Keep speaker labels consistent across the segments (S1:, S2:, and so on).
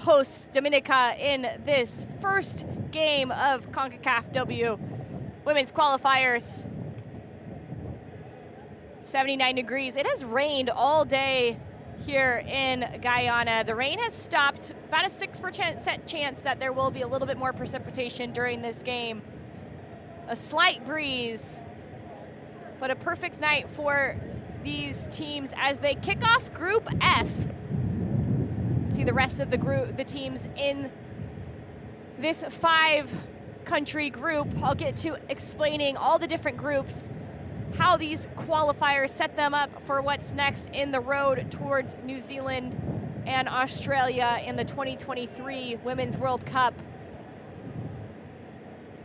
S1: hosts Dominica in this first game of ConcacafW women's qualifiers. 79 degrees. It has rained all day here in Guyana. The rain has stopped. About a 6% chance that there will be a little bit more precipitation during this game. A slight breeze, but a perfect night for these teams as they kick off Group F. See the rest of the teams in this 5-country group. I'll get to explaining all the different groups, how these qualifiers set them up for what's next in the road towards New Zealand and Australia in the 2023 Women's World Cup.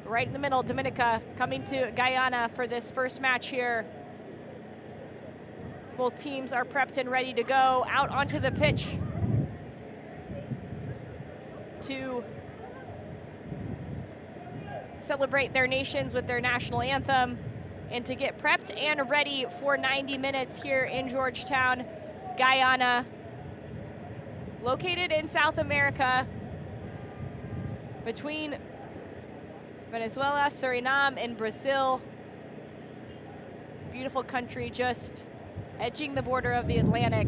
S1: Right in the middle, Dominica coming to Guyana for this first match here. Both teams are prepped and ready to go out onto the pitch to celebrate their nations with their national anthem and to get prepped and ready for 90 minutes here in Georgetown, Guyana, located in South America between Venezuela, Suriname, and Brazil. Beautiful country just edging the border of the Atlantic.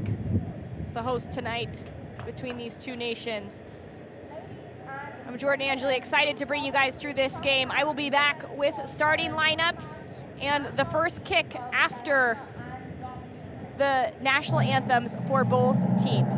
S1: It's the host tonight between these two nations. I'm Jordan Angeli, excited to bring you guys through this game. I will be back with starting lineups and the first kick after the national anthems for both teams.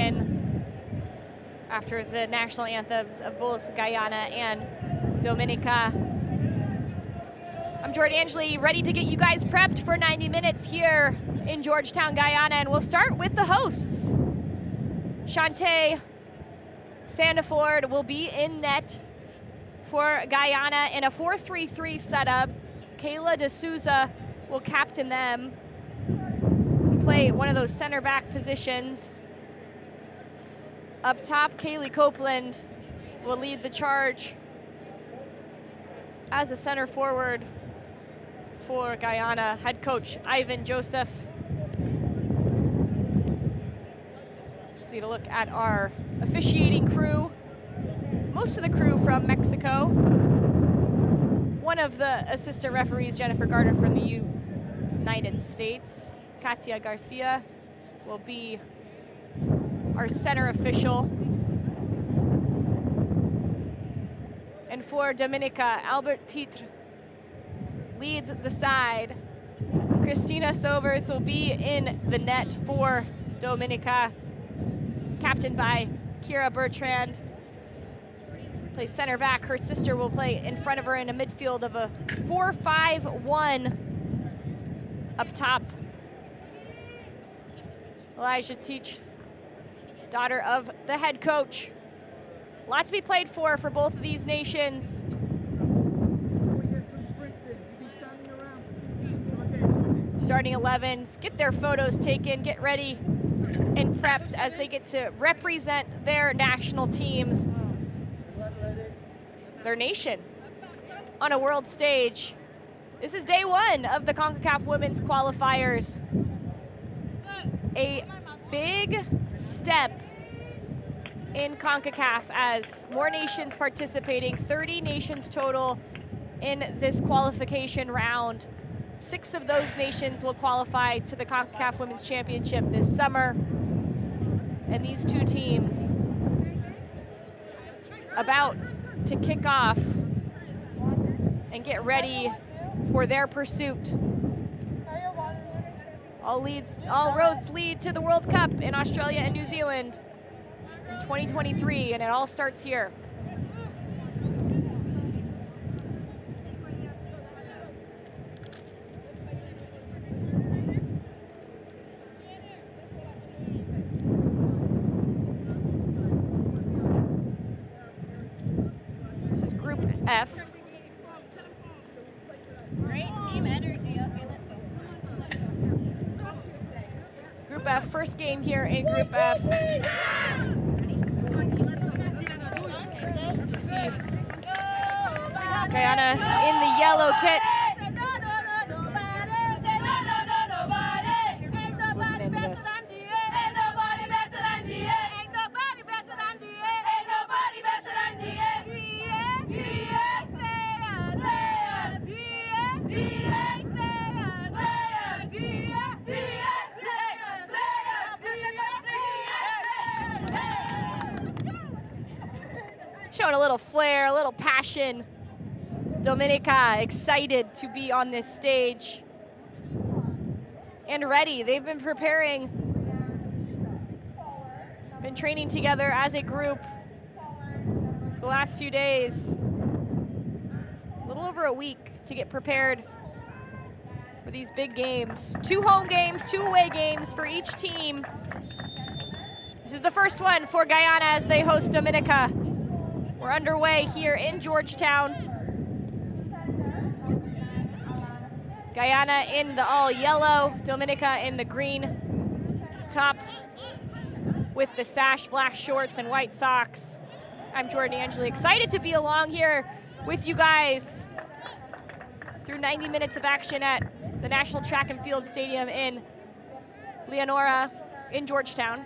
S1: in after the national anthems of both Guyana and Dominica. I'm Jordan Angeli, ready to get you guys prepped for 90 minutes here in Georgetown, Guyana, and we'll start with the hosts. Shantae Sandiford will be in net for Guyana in a 4-3-3 setup. Kayla D'Souza will captain them and play one of those center back positions. Up top, Kaylee Copeland will lead the charge as a center forward for Guyana. Head coach Ivan Joseph. Need to look at our officiating crew. Most of the crew from Mexico. One of the assistant referees, Jennifer Gardner from the United States. Katia Garcia will be our center official. And for Dominica, Albert Titre leads the side. Christina Sobers will be in the net for Dominica, captained by Kira Bertrand. Plays center back. Her sister will play in front of her in a midfield of a 4-5-1 up top. Elijah Teach, daughter of the head coach. Lot to be played for both of these nations. Starting 11s, get their photos taken, get ready and prepped as they get to represent their national teams, their nation, on a world stage. This is day one of the CONCACAF Women's Qualifiers. A big step in CONCACAF as more nations participating, 30 nations total in this qualification round. 6 of those nations will qualify to the CONCACAF Women's Championship this summer. And these two teams about to kick off and get ready for their pursuit. All roads lead to the World Cup in Australia and New Zealand in 2023, and it all starts here. This is Group F.
S2: Great team energy.
S1: Group F, first game here in Group F. As you see, Guyana in the yellow kits. Let's listen into this. Showing a little flair, a little passion. Dominica excited to be on this stage and ready. They've been preparing, been training together as a group the last few days. A little over a week to get prepared for these big games. 2 home games, 2 away games for each team. This is the first one for Guyana as they host Dominica. We're underway here in Georgetown. Guyana in the all yellow, Dominica in the green top with the sash, black shorts, and white socks. I'm Jordan Angeli, excited to be along here with you guys through 90 minutes of action at the National Track and Field Stadium in Leonora in Georgetown.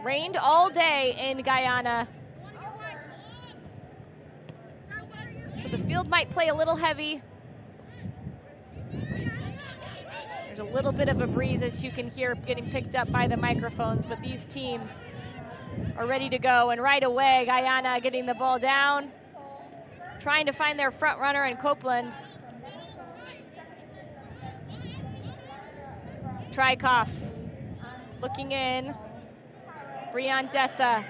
S1: Rained all day in Guyana. So the field might play a little heavy. There's a little bit of a breeze, as you can hear, getting picked up by the microphones, but these teams are ready to go. And right away, Guyana getting the ball down, trying to find their front runner in Copeland. Trikoff looking in. Brian Dessa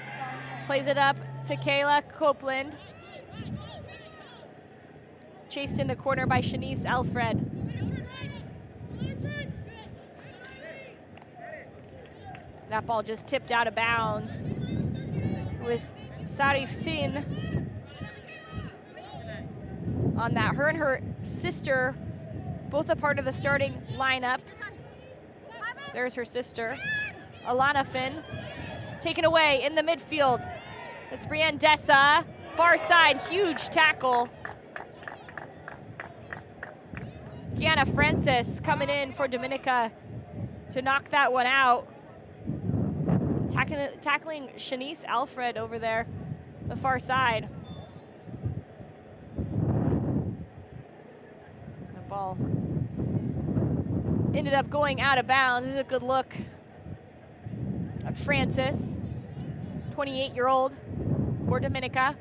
S1: plays it up to Kayla Copeland. Chased in the corner by Shanice Alfred. That ball just tipped out of bounds. It was Sari Finn on that. Her and her sister, both a part of the starting lineup. There's her sister, Alana Finn. Taken away in the midfield. That's Brienne Dessa. Far side, huge tackle. Guyana Francis coming in for Dominica to knock that one out. Tackling Shanice Alfred over there, the far side. The ball ended up going out of bounds. This is a good look at Francis, 28-year-old for Dominica.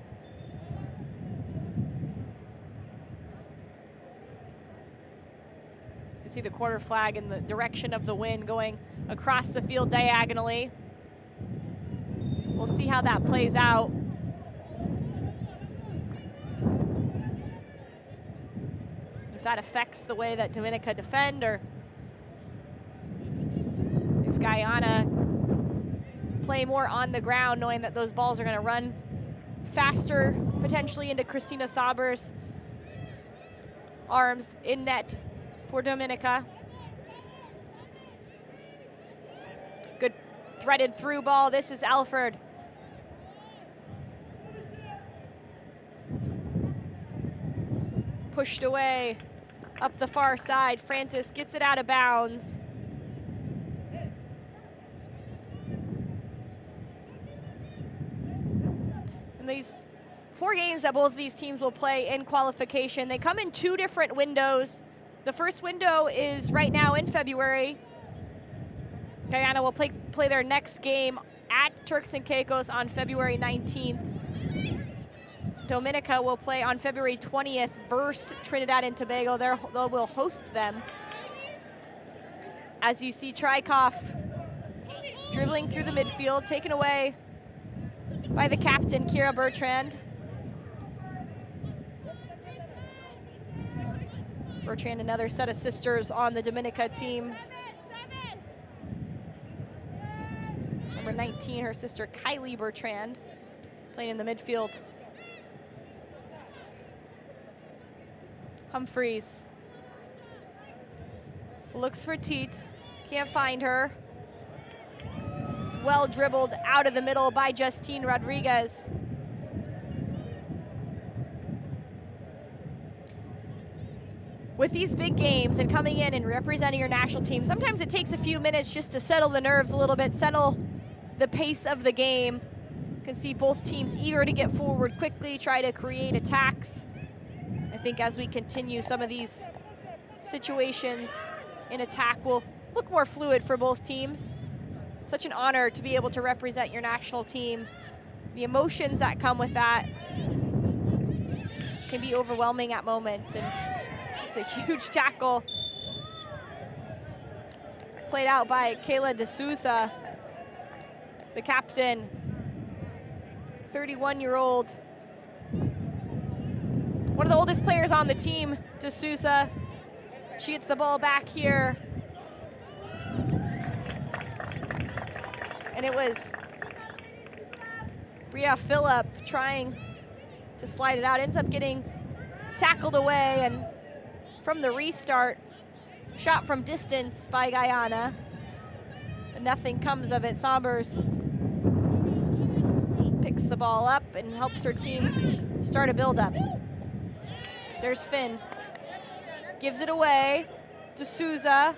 S1: You can see the corner flag in the direction of the wind going across the field diagonally. We'll see how that plays out. If that affects the way that Dominica defend, or if Guyana play more on the ground, knowing that those balls are going to run faster, potentially into Christina Sauber's arms in net for Dominica. Good threaded through ball. This is Alfred. Pushed away up the far side. Francis gets it out of bounds. And these 4 games that both of these teams will play in qualification, they come in 2 different windows. The first window is right now in February. Guyana will play their next game at Turks and Caicos on February 19th. Dominica will play on February 20th versus Trinidad and Tobago. They will host them. As you see Trikoff dribbling through the midfield, taken away by the captain, Kira Bertrand. Bertrand, another set of sisters on the Dominica team. Number 19, her sister Kylie Bertrand, playing in the midfield. Humphreys looks for Teet, can't find her. It's well dribbled out of the middle by Justine Rodriguez. With these big games and coming in and representing your national team, sometimes it takes a few minutes just to settle the nerves a little bit, settle the pace of the game. You can see both teams eager to get forward quickly, try to create attacks. I think as we continue, some of these situations in attack will look more fluid for both teams. Such an honor to be able to represent your national team. The emotions that come with that can be overwhelming at moments, and it's a huge tackle played out by Kayla D'Souza, the captain, 31-year-old. One of the oldest players on the team, D'Souza. She gets the ball back here. And it was Bria Phillip trying to slide it out, ends up getting tackled away, and from the restart, shot from distance by Guyana, but nothing comes of it. Saubers picks the ball up and helps her team start a build-up. There's Finn, gives it away to Souza,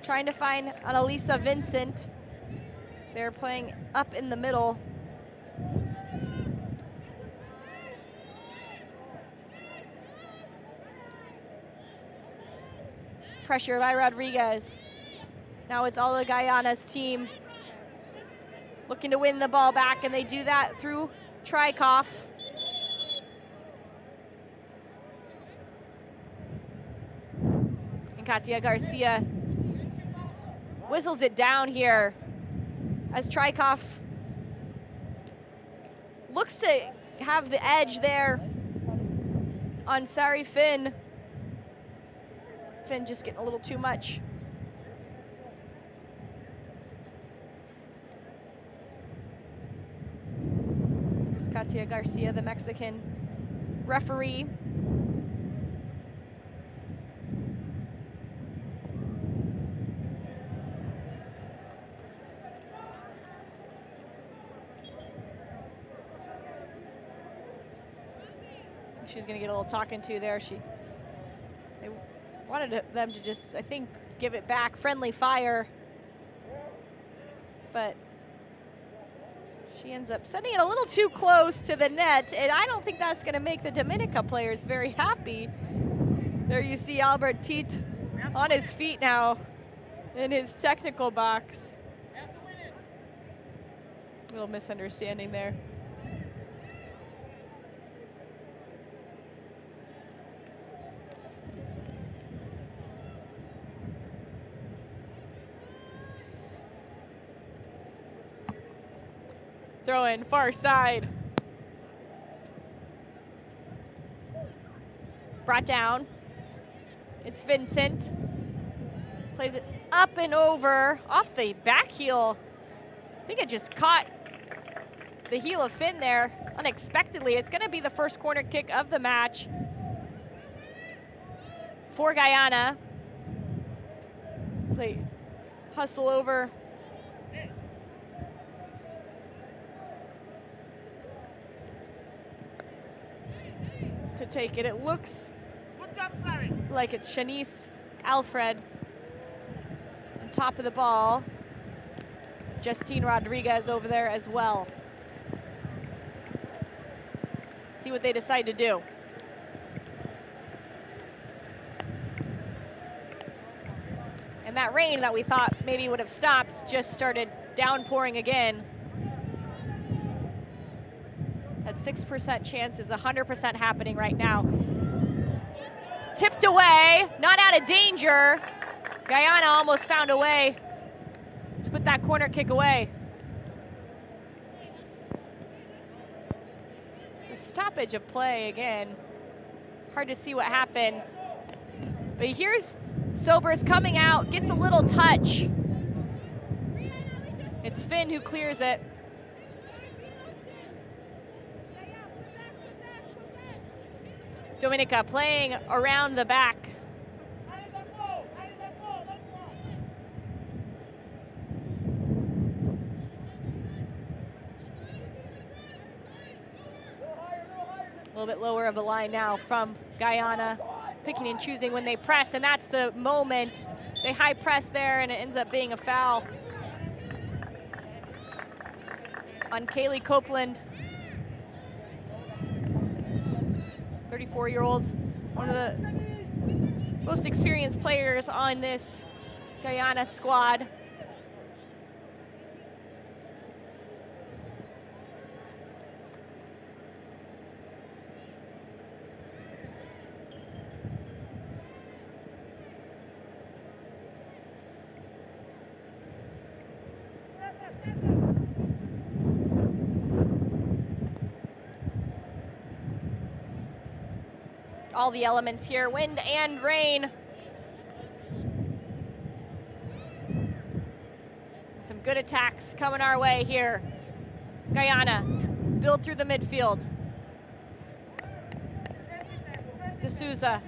S1: trying to find Annalisa Vincent. They're playing up in the middle. Pressure by Rodriguez. Now it's all of Guyana's team looking to win the ball back, and they do that through Trikoff. And Katia Garcia whistles it down here as Trykov looks to have the edge there on Sari Finn. Finn just getting a little too much. There's Katia Garcia, the Mexican referee. She's gonna get a little talking to there. They wanted them to just, I think, give it back, friendly fire. But she ends up sending it a little too close to the net, and I don't think that's gonna make the Dominica players very happy. There you see Albert Tiet on his feet now in his technical box. Little misunderstanding there. Throw in far side. Brought down. It's Vincent. Plays it up and over off the back heel. I think it just caught the heel of Finn there unexpectedly. It's gonna be the first corner kick of the match for Guyana. So they hustle over. To take it. It looks like it's Shanice Alfred on top of the ball. Justine Rodriguez over there as well. See what they decide to do. And that rain that we thought maybe would have stopped just started downpouring again. That 6% chance is 100% happening right now. Tipped away, not out of danger. Guyana almost found a way to put that corner kick away. It's a stoppage of play again. Hard to see what happened. But here's Sobers coming out, gets a little touch. It's Finn who clears it. Dominica playing around the back. A little bit lower of a line now from Guyana, picking and choosing when they press, and that's the moment. They high press there, and it ends up being a foul on Kaylee Copeland. 34-year-old, one of the most experienced players on this Guyana squad. All the elements here, wind and rain. And some good attacks coming our way here. Guyana, build through the midfield. D'Souza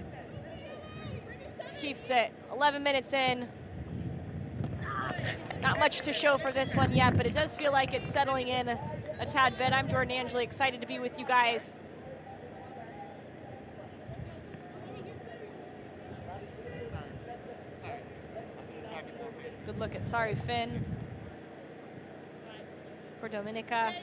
S1: keeps it, 11 minutes in. Not much to show for this one yet, but it does feel like it's settling in a tad bit. I'm Jordan Angeli, excited to be with you guys. Good look at Sari Finn for Dominica.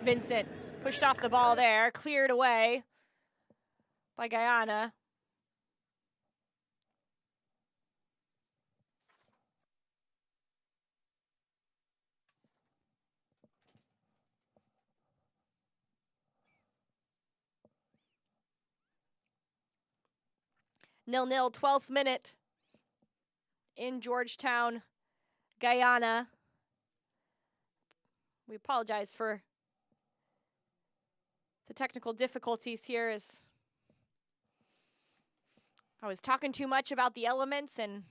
S1: Vincent pushed off the ball there, cleared away by Guyana. 0-0, 12th minute in Georgetown, Guyana. We apologize for the technical difficulties here, as I was talking too much about the elements and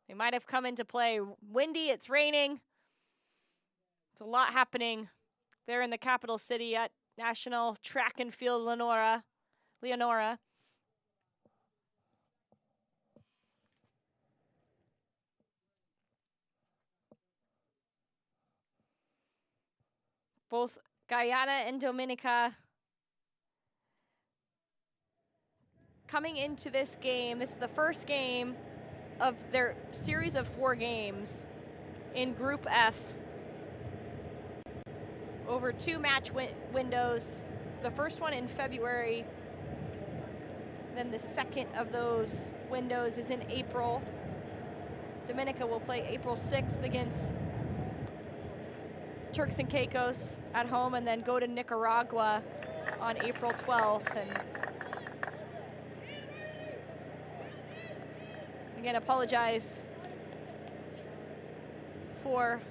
S1: they might have come into play. Windy, it's raining. It's a lot happening there in the capital city at National Track and Field Leonora. Both Guyana and Dominica coming into this game. This is the first game of their series of 4 games in Group F. Over 2 match windows. The first one in February, then the second of those windows is in April. Dominica will play April 6th against Turks and Caicos at home, and then go to Nicaragua on April 12th. And again, apologize for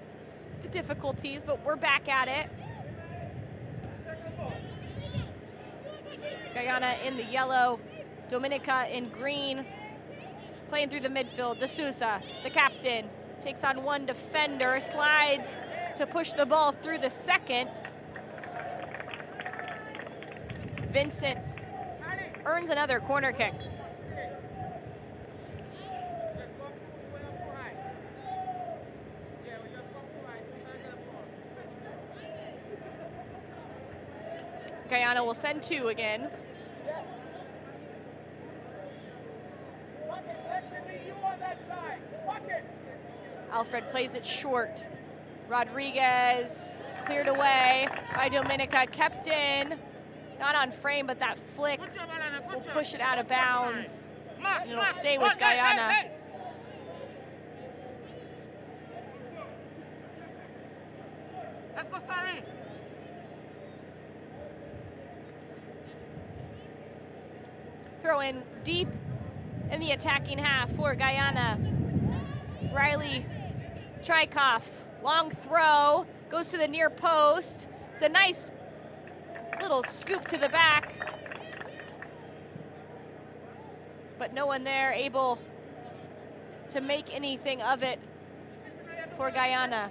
S1: the difficulties, but we're back at it. Guyana in the yellow, Dominica in green. Playing through the midfield, De Souza, the captain, takes on one defender, slides to push the ball through the second. Vincent earns another corner kick. Guyana will send 2 again. Alfred plays it short. Rodriguez cleared away by Dominica, kept in. Not on frame, but that flick will push it out of bounds. And it'll stay with Guyana. Throw in deep in the attacking half for Guyana. Riley Trikoff, long throw, goes to the near post. It's a nice little scoop to the back, but no one there able to make anything of it for Guyana.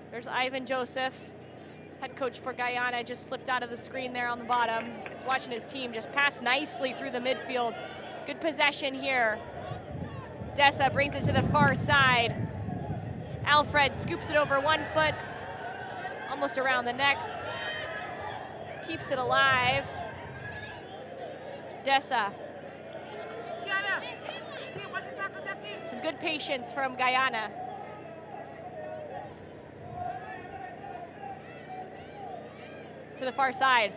S1: There's Ivan Joseph, head coach for Guyana, just slipped out of the screen there on the bottom. He's watching his team just pass nicely through the midfield. Good possession here. Dessa brings it to the far side. Alfred scoops it over 1 foot, almost around the next. Keeps it alive. Dessa. Some good patience from Guyana. To the far side.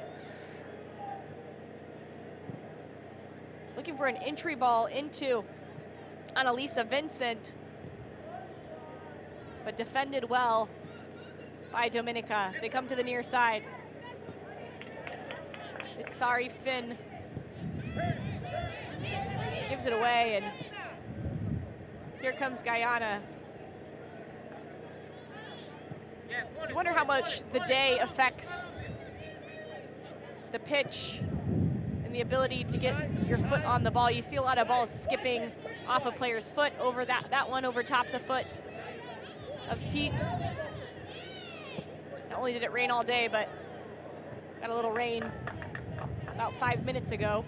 S1: Looking for an entry ball into Annalisa Vincent, but defended well by Dominica. They come to the near side. It's Sari Finn. Gives it away, and here comes Guyana. You wonder how much the day affects the pitch and the ability to get your foot on the ball. You see a lot of balls skipping off a player's foot, over that one over top the foot of T. Not only did it rain all day, but got a little rain about 5 minutes ago.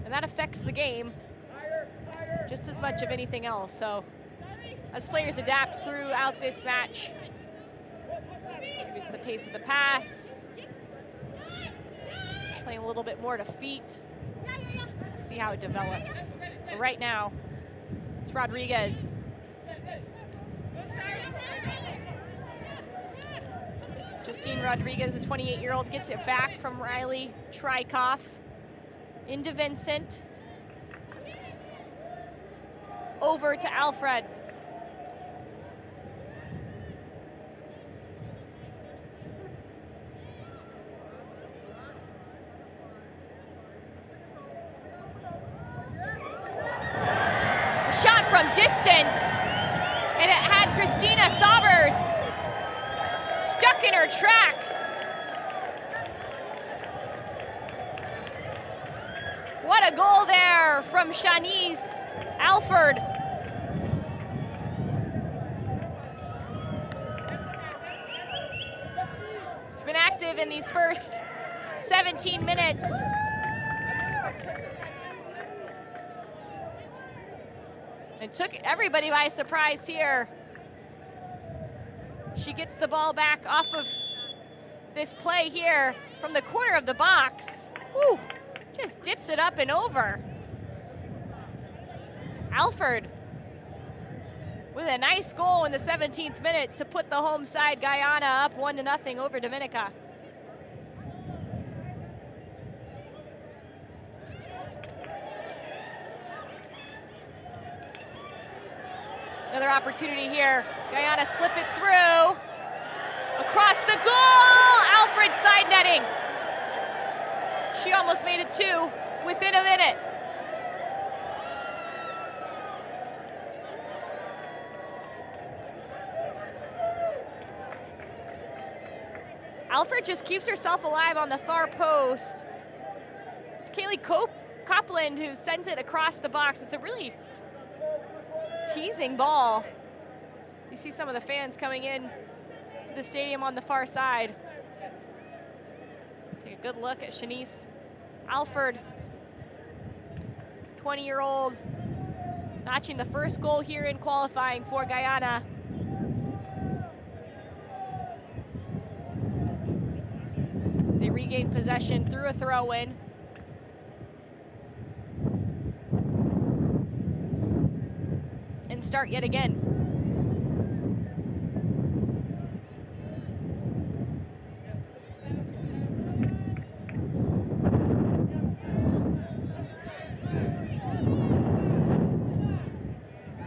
S1: And that affects the game just as much of anything else. So as players adapt throughout this match, maybe it's the pace of the pass, playing a little bit more to feet. See how it develops. But right now, it's Rodriguez. Justine Rodriguez, the 28-year-old, gets it back from Riley Trikoff into Vincent. Over to Alfred. shot from distance, and it had Christina Sabers stuck in her tracks. What a goal there from Shanice Alford. She's been active in these first 17 minutes. It took everybody by surprise here. She gets the ball back off of this play here from the corner of the box. Whew, just dips it up and over. Alford with a nice goal in the 17th minute to put the home side Guyana up 1-0 over Dominica. Another opportunity here. Guyana slip it through. Across the goal! Alfred side netting. She almost made it 2 within a minute. Alfred just keeps herself alive on the far post. It's Kaylee Copeland who sends it across the box. It's a really teasing ball. You see some of the fans coming in to the stadium on the far side. Take a good look at Shanice Alford, 20-year-old, notching the first goal here in qualifying for Guyana. They regain possession through a throw-in. And start yet again.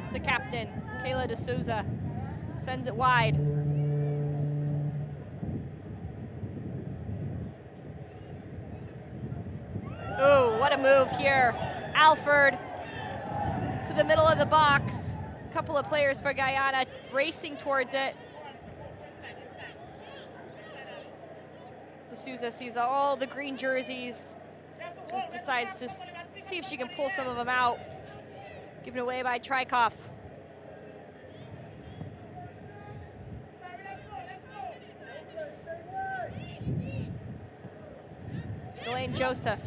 S1: It's the captain, Kayla D'Souza, sends it wide. Oh, what a move here. Alford to the middle of the box. A couple of players for Guyana racing towards it. D'Souza sees all the green jerseys. Just decides to see if she can pull some of them out. Given away by Trikoff. Elaine Joseph.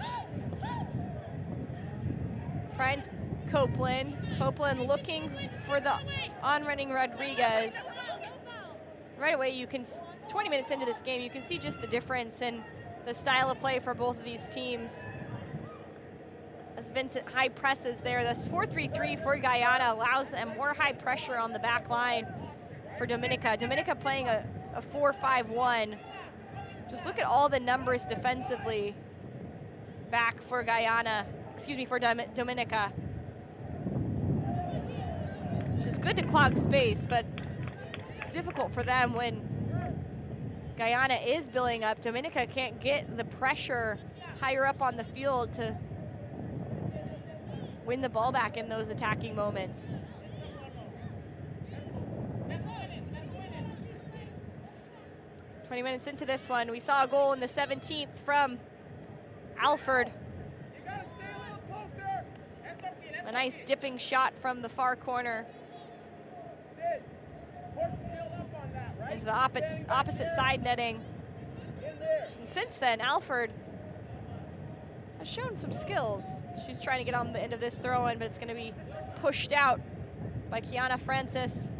S1: Finds Copeland. Copeland looking for the on-running Rodriguez. Right away, you can, 20 minutes into this game, you can see just the difference in the style of play for both of these teams. As Vincent high presses there, this 4-3-3 for Guyana allows them more high pressure on the back line for Dominica. Dominica playing a 4-5-1. Just look at all the numbers defensively back for Guyana, excuse me, for Dominica. Which is good to clog space, but it's difficult for them when Guyana is building up. Dominica can't get the pressure higher up on the field to win the ball back in those attacking moments. "20 minutes into this one, we saw a goal in the 17th from Alford. A nice dipping shot from the far corner into the opposite side netting. And since then, Alford has shown some skills. She's trying to get on the end of this throw-in, but it's going to be pushed out by Kiana Francis.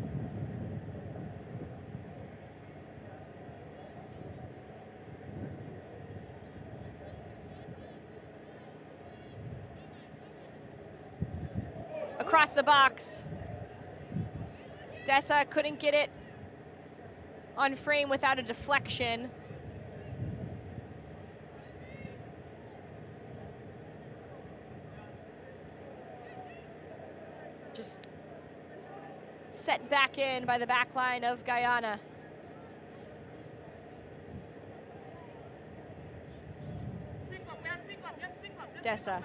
S1: Across the box. Dessa couldn't get it on frame without a deflection. Just set back in by the back line of Guyana. Dessa.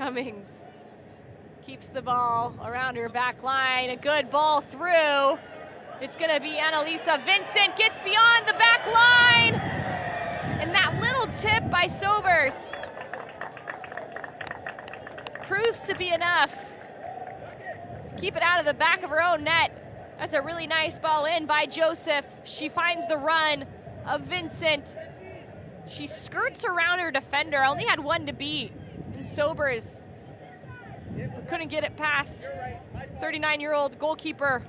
S1: Cummings keeps the ball around her back line. A good ball through. It's gonna be Annalisa Vincent, gets beyond the back line. And that little tip by Sobers proves to be enough to keep it out of the back of her own net. That's a really nice ball in by Joseph. She finds the run of Vincent. She skirts around her defender, only had one to beat. And Sobers couldn't get it past 39-year-old goalkeeper.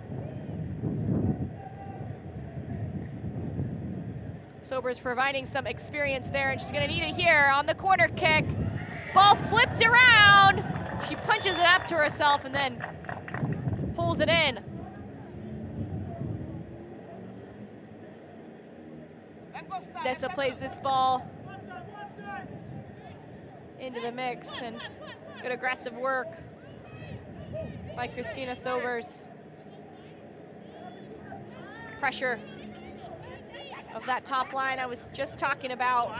S1: Sobers providing some experience there, and she's gonna need it here on the corner kick. Ball flipped around. She punches it up to herself and then pulls it in. Dessa plays this ball into the mix, and good aggressive work by Christina Sobers. Pressure of that top line I was just talking about.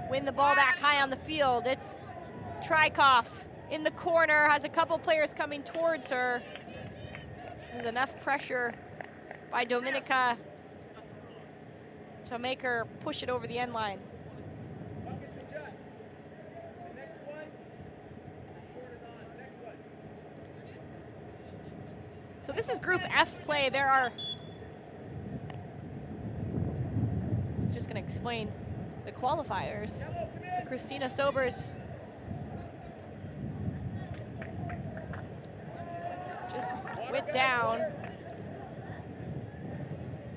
S1: Win the ball back high on the field. It's Trikoff in the corner, has a couple players coming towards her. There's enough pressure by Dominica to make her push it over the end line. So this is Group F play. There are, just gonna explain the qualifiers. Christina Sobers just went down.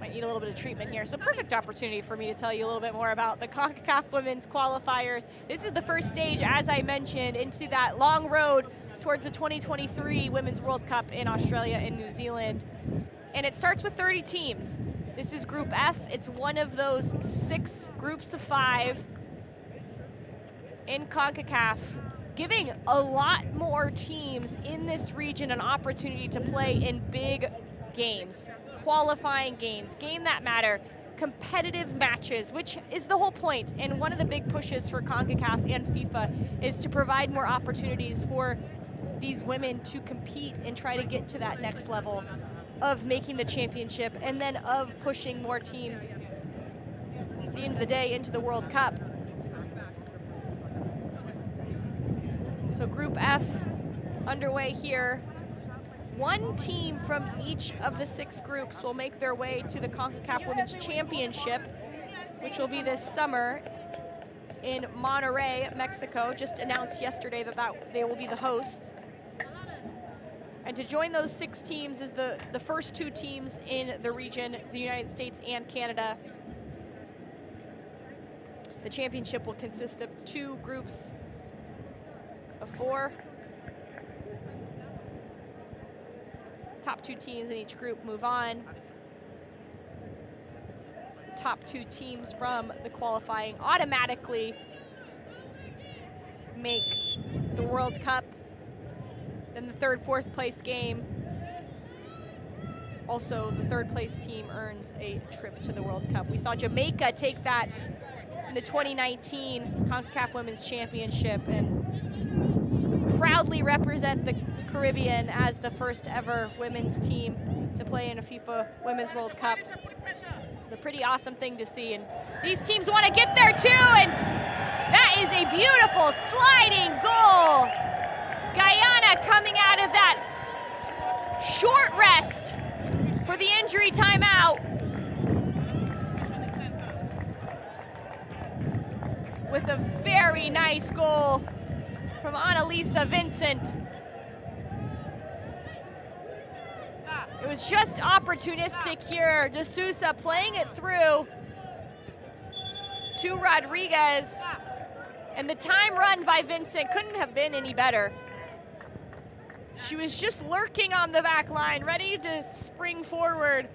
S1: Might need a little bit of treatment here. So perfect opportunity for me to tell you a little bit more about the CONCACAF Women's Qualifiers. This is the first stage, as I mentioned, into that long road towards the 2023 Women's World Cup in Australia and New Zealand. And it starts with 30 teams. This is Group F. It's one of those 6 groups of 5 in CONCACAF, giving a lot more teams in this region an opportunity to play in big games, qualifying games, game that matter, competitive matches, which is the whole point. And one of the big pushes for CONCACAF and FIFA is to provide more opportunities for these women to compete and try to get to that next level of making the championship and then of pushing more teams at the end of the day into the World Cup. So Group F underway here. One team from each of the 6 groups will make their way to the CONCACAF Women's Championship, which will be this summer in Monterrey, Mexico. Just announced yesterday that they will be the hosts. And to join those 6 teams is the first 2 teams in the region, the United States and Canada. The championship will consist of 2 groups of 4. Top 2 teams in each group move on. The top 2 teams from the qualifying automatically make the World Cup. Then the 3rd, 4th place game. Also, the 3rd place team earns a trip to the World Cup. We saw Jamaica take that in the 2019 CONCACAF Women's Championship and proudly represent the Caribbean as the first ever women's team to play in a FIFA Women's World Cup. It's a pretty awesome thing to see, and these teams want to get there too, and that is a beautiful sliding goal. Guyana coming out of that short rest for the injury timeout with a very nice goal from Annalisa Vincent. It was just opportunistic here. De Sousa playing it through to Rodriguez. And the time run by Vincent couldn't have been any better. She was just lurking on the back line, ready to spring forward.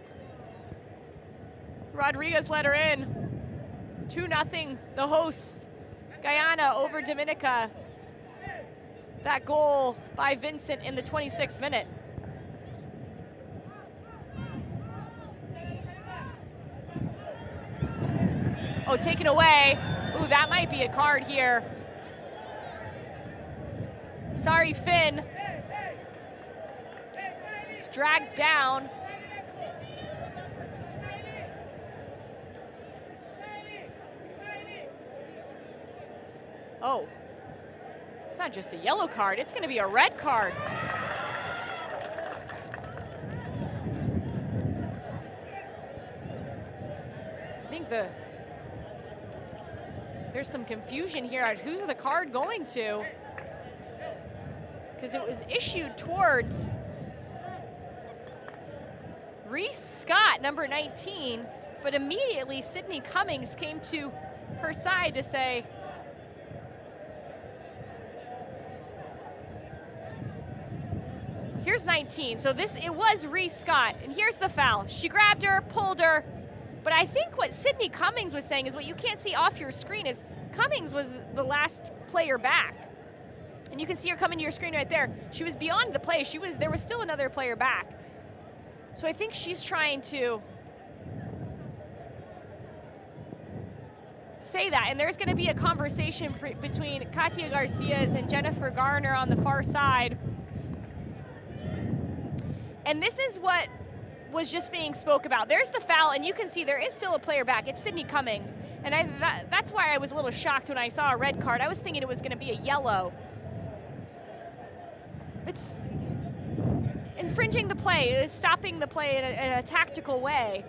S1: Rodriguez let her in. 2-0, the hosts. Guyana over Dominica. That goal by Vincent in the 26th minute. Oh, taken away. Ooh, that might be a card here. Sorry, Finn. It's dragged down. Oh, it's not just a yellow card, it's gonna be a red card. I think there's some confusion here on who's the card going to, because it was issued towards Reese Scott, number 19, but immediately Sydney Cummings came to her side to say, here's 19, so it was Reese Scott, and here's the foul. She grabbed her, pulled her, but I think what Sydney Cummings was saying is what you can't see off your screen is Cummings was the last player back. And you can see her coming to your screen right there. She was beyond the play, there was still another player back. So I think she's trying to say that, and there's gonna be a conversation between Katia Garcias and Jennifer Garner on the far side. And this is what was just being spoke about. There's the foul, and you can see there is still a player back. It's Sydney Cummings. And that's why I was a little shocked when I saw a red card. I was thinking it was gonna be a yellow. It's infringing the play, it's stopping the play in a tactical way.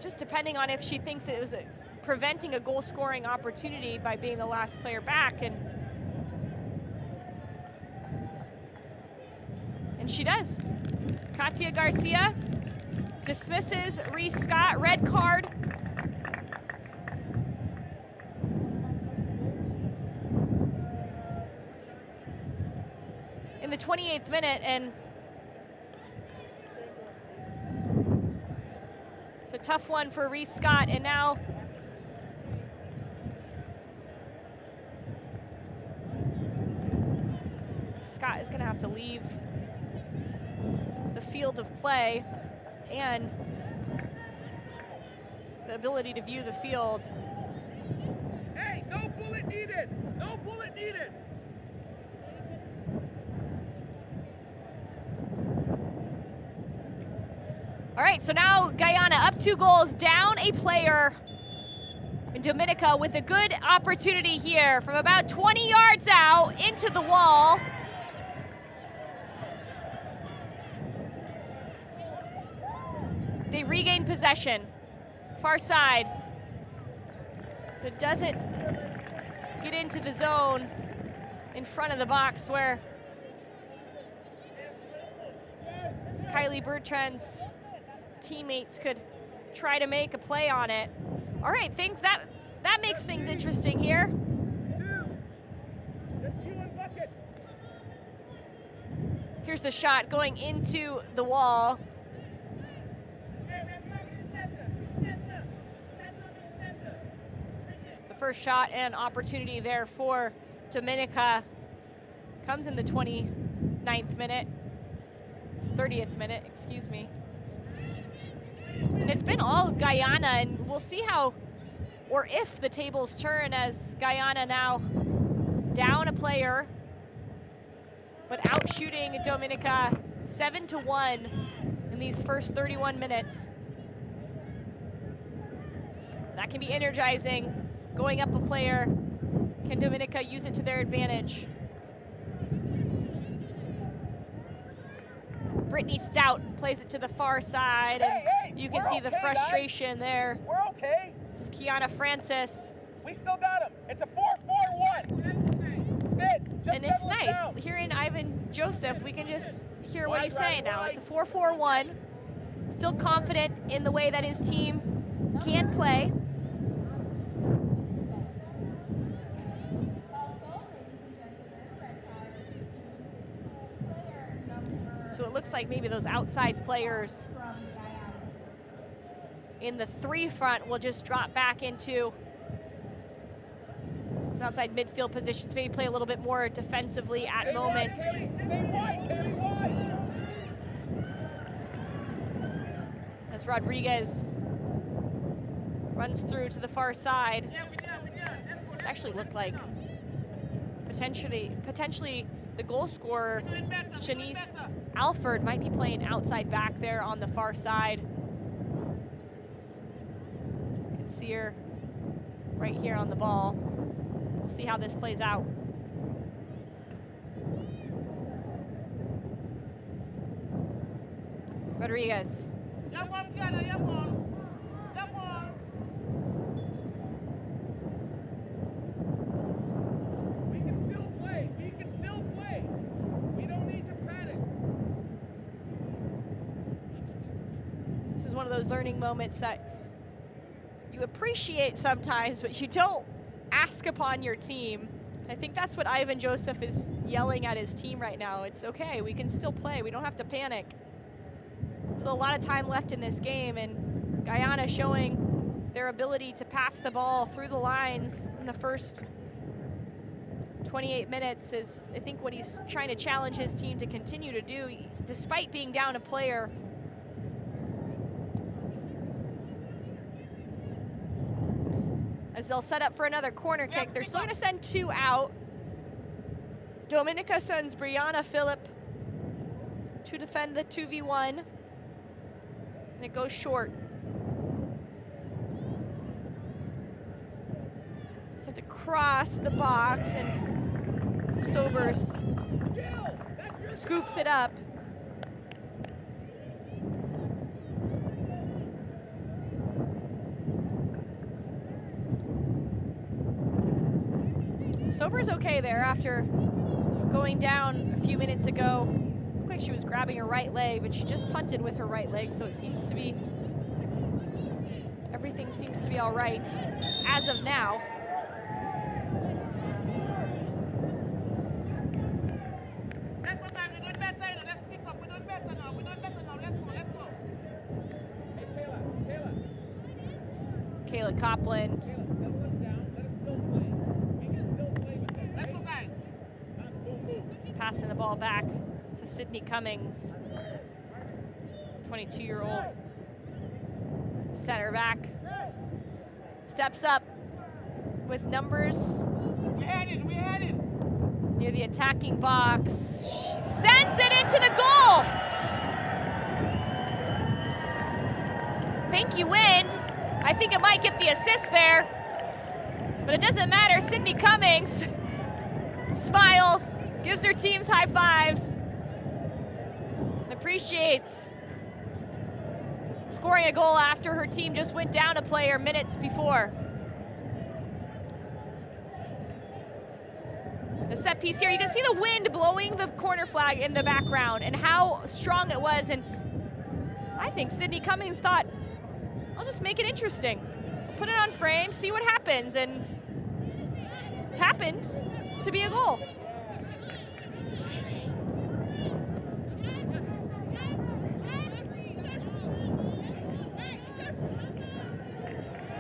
S1: Just depending on if she thinks it was preventing a goal scoring opportunity by being the last player back, and she does. Katia Garcia dismisses Reese Scott, red card. In the 28th minute, and it's a tough one for Reese Scott, and now Scott is gonna have to leave the field of play and the ability to view the field.
S3: Hey, no bullet needed! No bullet needed!
S1: All right, so now Guyana up 2 goals, down a player. And Dominica with a good opportunity here from about 20 yards out into the wall. They regain possession, far side. But it doesn't get into the zone in front of the box where Kylie Bertrand's teammates could try to make a play on it. All right, that makes things interesting here. Here's the shot going into the wall. The first shot and opportunity there for Dominica comes in the 29th minute, 30th minute, excuse me. And it's been all Guyana, and we'll see how or if the tables turn as Guyana now down a player, but out shooting Dominica 7-1 in these first 31 minutes. That can be energizing. Going up a player, can Dominica use it to their advantage? Brittany Stout plays it to the far side, and you can see the frustration there.
S3: We're okay.
S1: Kiana Francis.
S3: We still got him. It's a 4-4-1. Sid, just
S1: And it's
S3: settle it
S1: nice.
S3: down.
S1: Hearing Ivan Joseph, we can just hear what he's saying now. It's a 4-4-1. Still confident in the way that his team can play. So it looks like maybe those outside players in the 3 front will just drop back into some outside midfield positions, maybe play a little bit more defensively at moments. As Rodriguez runs through to the far side. actually looked like potentially the goal scorer, Shanice Alford, might be playing outside back there on the far side. You can see her right here on the ball. We'll see how this plays out. Rodriguez.
S3: We can still play. We can still play. We don't need to panic.
S1: This is one of those learning moments that you appreciate sometimes, but you don't ask upon your team. I think that's what Ivan Joseph is yelling at his team right now. It's okay, we can still play. We don't have to panic. There's a lot of time left in this game, and Guyana showing their ability to pass the ball through the lines in the first 28 minutes is, I think, what he's trying to challenge his team to continue to do, despite being down a player. As they'll set up for another corner kick. They're still gonna send 2 out. Dominica sends Brianna Phillip to defend the 2v1. And it goes short. Sent across the box, and Sobers scoops it up. Sobers okay there after going down a few minutes ago. Looked like she was grabbing her right leg, but she just punted with her right leg, so it seems to be, everything seems to be all right as of now.
S3: Let's go, guys. We're doing better. Let's pick up. We're doing better now. We're doing better now. Let's go. Let's go. Hey,
S1: Kayla Copland. Passing the ball back to Sydney Cummings, 22-year-old center back. Steps up with numbers.
S3: We had it.
S1: Near the attacking box. She sends it into the goal. Thank you, Wind. I think it might get the assist there, but it doesn't matter. Sydney Cummings smiles, gives her teams high fives, and appreciates scoring a goal after her team just went down a player minutes before. The set piece here, you can see the wind blowing the corner flag in the background and how strong it was. And I think Sydney Cummings thought, I'll just make it interesting. Put it on frame, see what happens, and it happened to be a goal.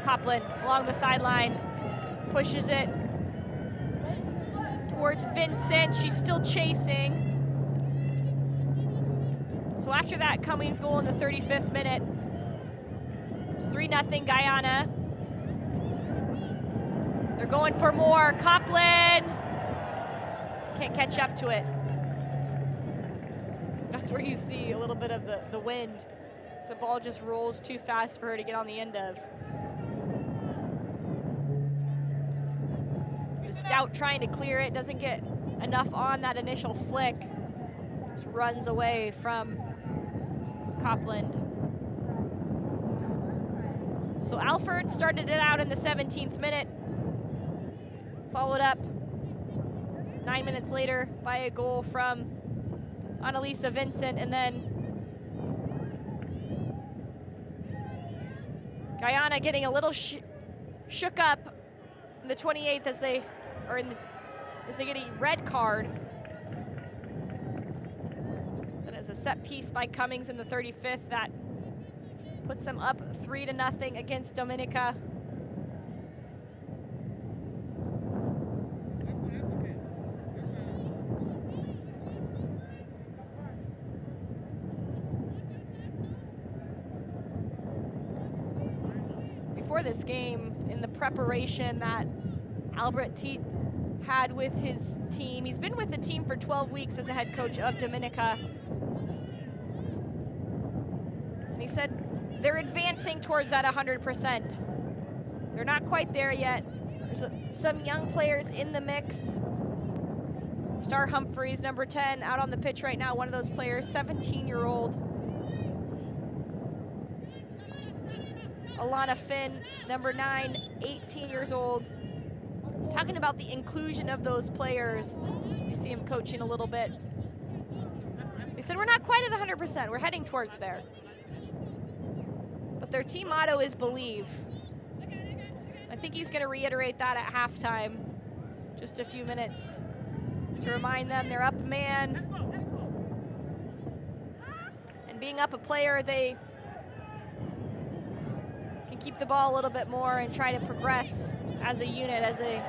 S1: Copland along the sideline, pushes it towards Vincent. She's still chasing. So after that Cummings goal in the 35th minute, it's 3-0 Guyana. They're going for more. Copland can't catch up to it. That's where you see a little bit of the wind. The ball just rolls too fast for her to get on the end of. Stout trying to clear it, doesn't get enough on that initial flick. Just runs away from Copland. So Alford started it out in the 17th minute. Followed up 9 minutes later by a goal from Annalisa Vincent, and then Guyana getting a little shook up in the 28th as they get a red card. That is a set piece by Cummings in the 35th that puts them up 3-0 against Dominica. Before this game, in the preparation that Albert Teat had with his team. He's been with the team for 12 weeks as a head coach of Dominica. And he said they're advancing towards that 100%. They're not quite there yet. There's some young players in the mix. Star Humphreys, number 10, out on the pitch right now. One of those players, 17-year-old. Alana Finn, number 9, 18 years old. He's talking about the inclusion of those players. You see him coaching a little bit. He said, we're not quite at 100%. We're heading towards there. But their team motto is believe. I think he's going to reiterate that at halftime. Just a few minutes to remind them they're up a man. And being up a player, they can keep the ball a little bit more and try to progress as a unit as they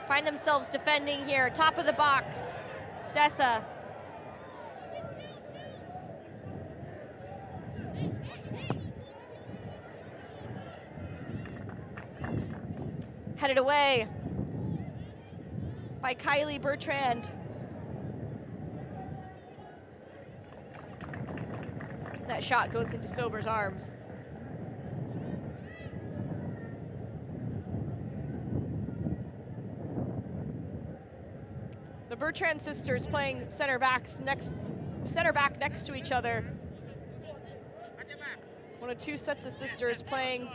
S1: find themselves defending here. Top of the box, Dessa. Headed away by Kylie Bertrand. That shot goes into Sober's arms. The Bertrand sisters playing center back next to each other. One of two sets of sisters playing,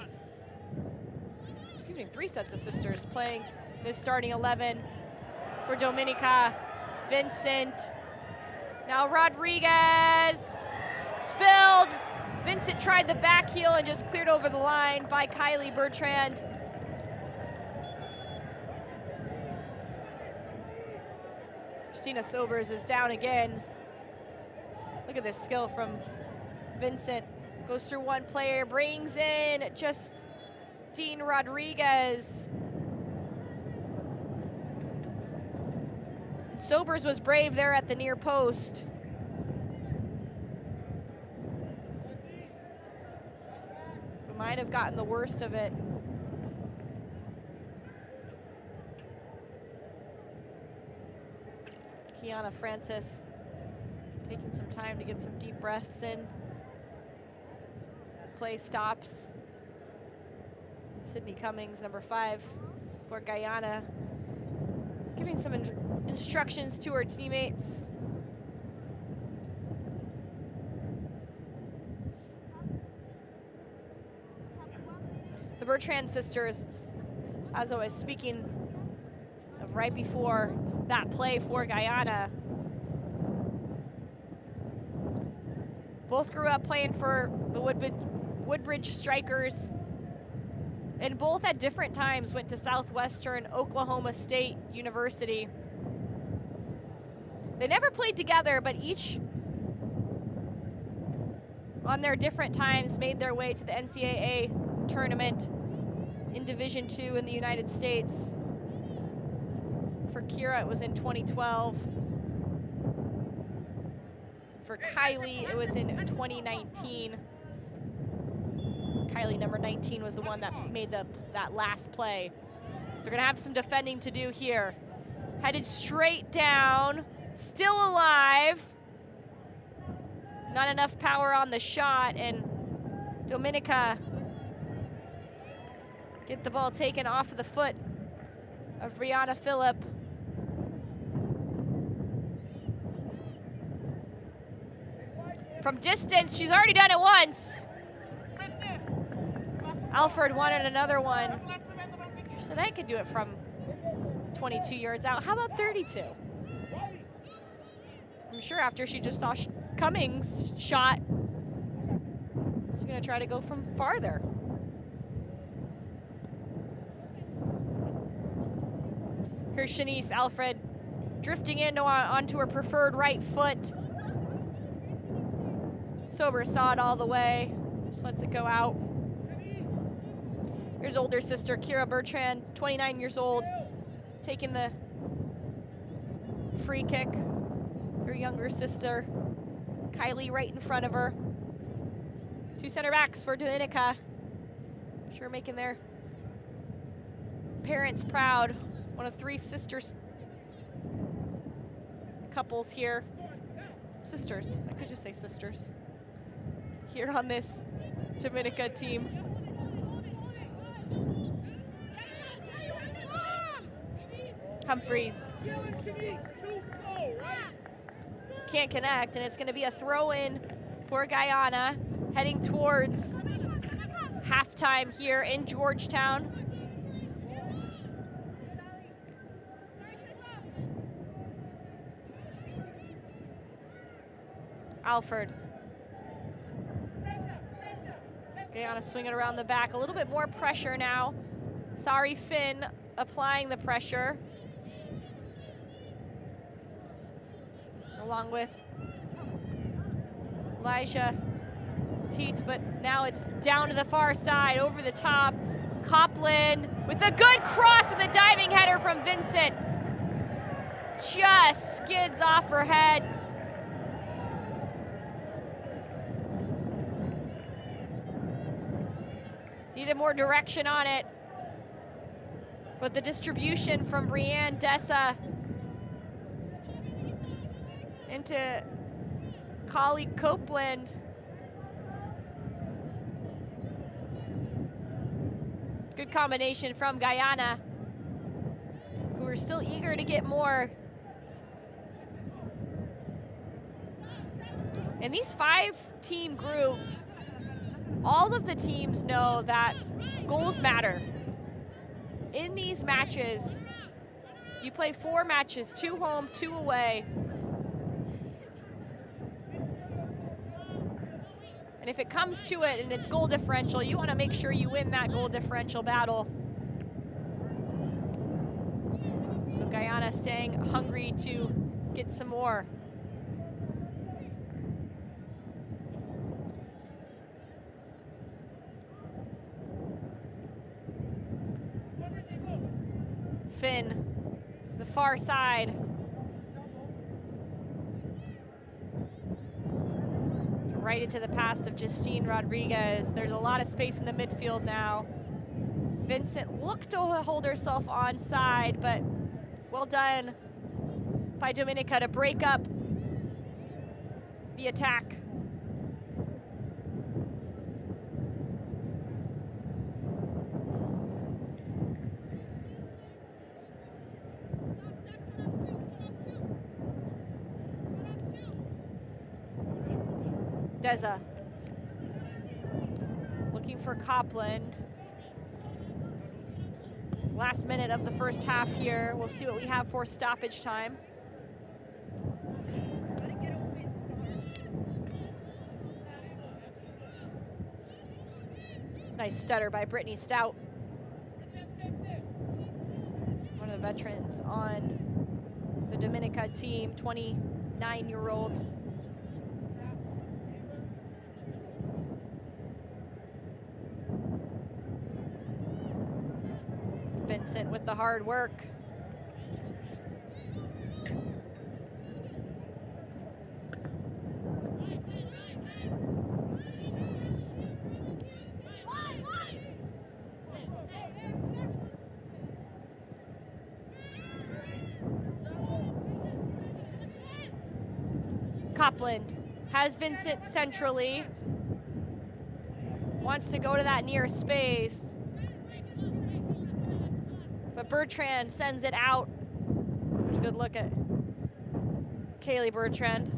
S1: three sets of sisters playing this starting 11 for Dominica. Vincent, now Rodriguez, spilled. Vincent tried the back heel and just cleared over the line by Kylie Bertrand. Christina Sobers is down again. Look at this skill from Vincent. Goes through one player, brings in Justine Rodriguez. And Sobers was brave there at the near post. We might have gotten the worst of it. Kiana Francis taking some time to get some deep breaths in. The play stops. Sydney Cummings, number 5 for Guyana, giving some instructions to her teammates. The Bertrand sisters, as I was speaking of right before that play for Guyana, both grew up playing for the Woodbridge Strikers, and both at different times went to Southwestern Oklahoma State University. They never played together, but each on their different times made their way to the NCAA tournament in Division II in the United States. For Kira, it was in 2012. For Kylie, it was in 2019. Kylie, number 19, was the one that made that last play. So we're gonna have some defending to do here. Headed straight down, still alive. Not enough power on the shot, and Dominica get the ball taken off of the foot of Brianna Phillip. From distance, she's already done it once. Alfred wanted another one. So they could do it from 22 yards out. How about 32? I'm sure after she just saw Cummings' shot, she's gonna try to go from farther. Here's Shanice Alfred drifting in onto her preferred right foot. Sober saw it all the way, just lets it go out. Here's older sister Kira Bertrand, 29 years old, taking the free kick. Her younger sister, Kylie, right in front of her. Two center backs for Dominica. Sure making their Parents proud. One of 3 couples here. Sisters, I could just say sisters. Here on this Dominica team. Humphreys. Can't connect, and it's gonna be a throw-in for Guyana, heading towards halftime here in Georgetown. Alford. Guyana swinging around the back. A little bit more pressure now. Sorry, Finn applying the pressure. Along with Elijah Teets, but now it's down to the far side, over the top. Copland with a good cross and the diving header from Vincent. Just skids off her head. Needed more direction on it. But the distribution from Brianne Dessa into colleague Copeland. Good combination from Guyana, who are still eager to get more. In these 5-team groups, all of the teams know that goals matter. In these matches, you play 4 matches, 2 home, 2 away. And if it comes to it and it's goal differential, you want to make sure you win that goal differential battle. So Guyana staying hungry to get some more. Finn, the far side. Right into the pass of Justine Rodriguez. There's a lot of space in the midfield now. Vincent looked to hold herself onside, but well done by Dominica to break up the attack. Deza looking for Copland. Last minute of the first half here. We'll see what we have for stoppage time. Nice stutter by Brittany Stout. One of the veterans on the Dominica team, 29-year-old. Vincent with the hard work. Copland has Vincent centrally. Wants to go to that near space. But Bertrand sends it out. There's a good look at Kaylee Bertrand.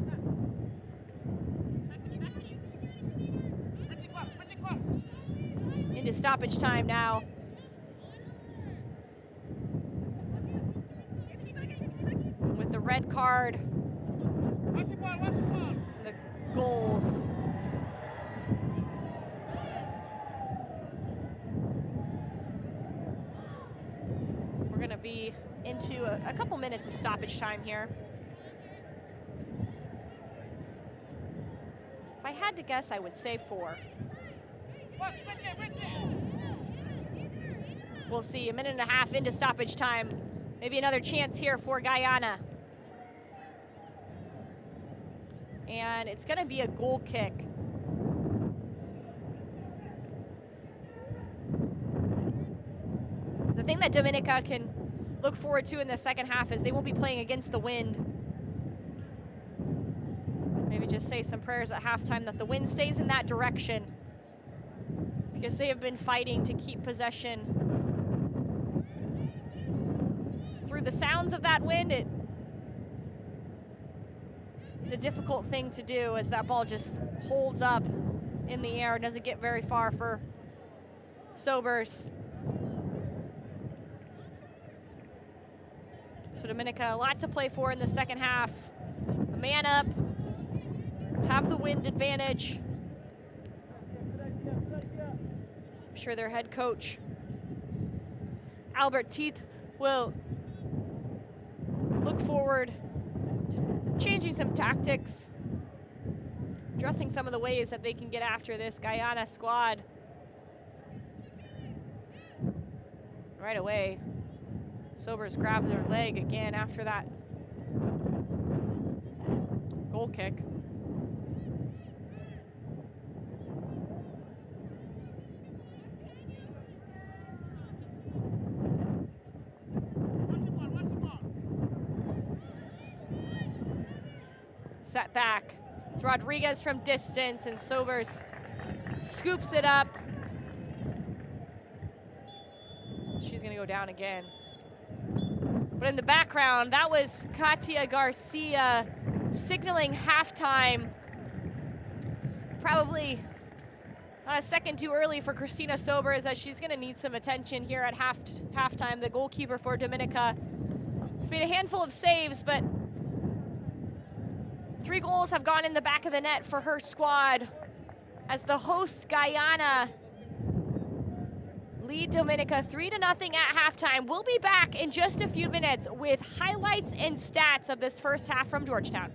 S1: Into stoppage time now. With the red card and the goals. We're gonna be into a couple minutes of stoppage time here. If I had to guess, I would say 4. We'll see, a minute and a half into stoppage time. Maybe another chance here for Guyana. And it's gonna be a goal kick. The thing that Dominica can look forward to in the second half is they won't be playing against the wind. Maybe just say some prayers at halftime that the wind stays in that direction, because they have been fighting to keep possession. Through the sounds of that wind, it is a difficult thing to do as that ball just holds up in the air and doesn't get very far for Sobers. So Dominica, a lot to play for in the second half. A man up, have the wind advantage. I'm sure their head coach, Albert Teeth, will look forward to changing some tactics, addressing some of the ways that they can get after this Guyana squad. Right away, Sobers grabs their leg again after that goal kick. Set back. It's Rodriguez from distance, and Sobers scoops it up. She's gonna go down again. But in the background, that was Katia Garcia signaling halftime. Probably not a second too early for Christina Sobers, as she's gonna need some attention here at halftime. The goalkeeper for Dominica has made a handful of saves, but 3 goals have gone in the back of the net for her squad as the hosts Guyana lead Dominica 3-0 at halftime. We'll be back in just a few minutes with highlights and stats of this first half from Georgetown.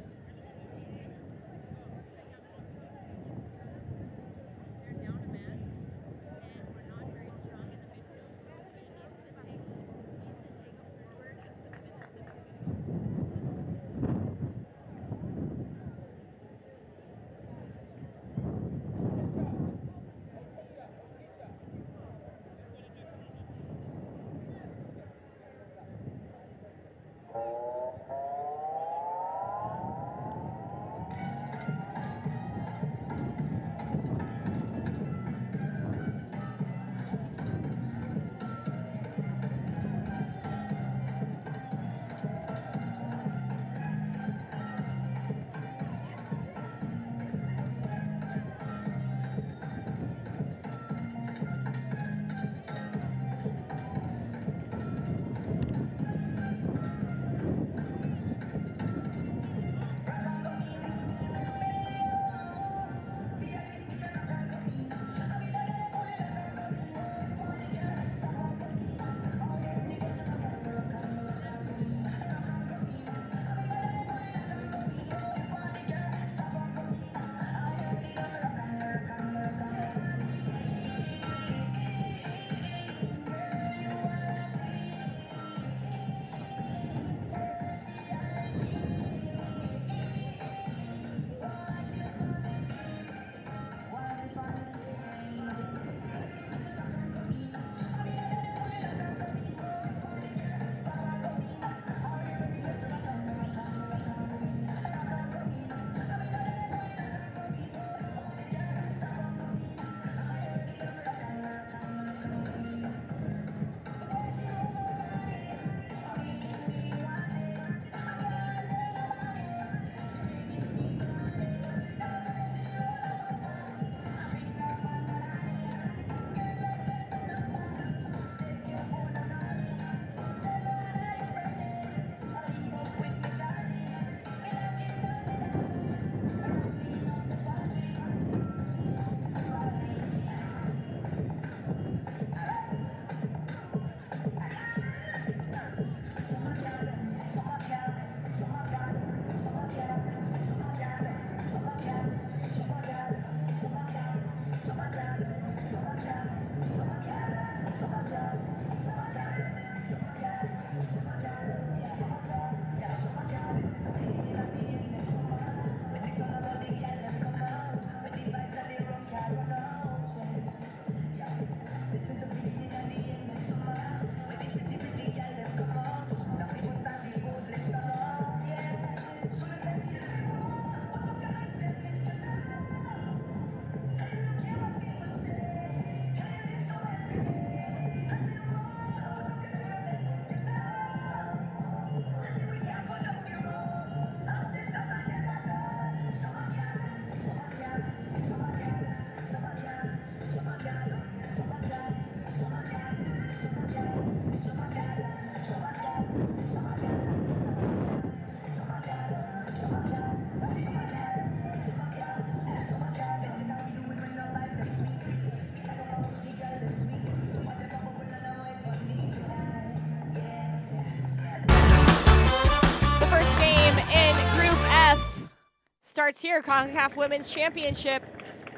S1: starts here, CONCACAF Women's Championship.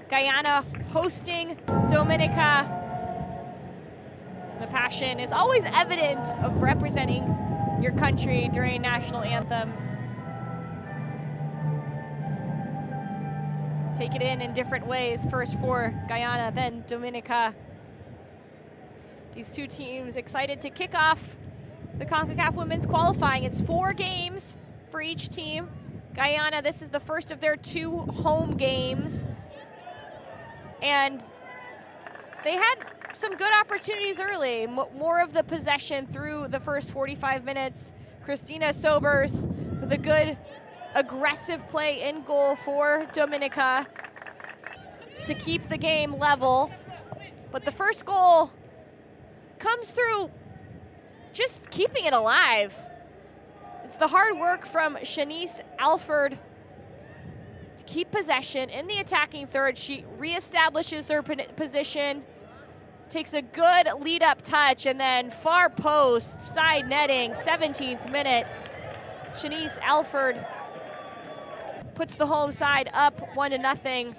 S1: Guyana hosting Dominica. The passion is always evident of representing your country during national anthems. Take it in different ways, first for Guyana, then Dominica. These two teams excited to kick off the CONCACAF Women's Qualifying. It's 4 games for each team. Guyana, this is the first of their 2 home games. And they had some good opportunities early, more of the possession through the first 45 minutes. Christina Sobers with a good aggressive play in goal for Dominica to keep the game level. But the first goal comes through just keeping it alive. It's the hard work from Shanice Alford to keep possession in the attacking third. She reestablishes her position, takes a good lead-up touch, and then far post, side netting, 17th minute. Shanice Alford puts the home side up 1-0.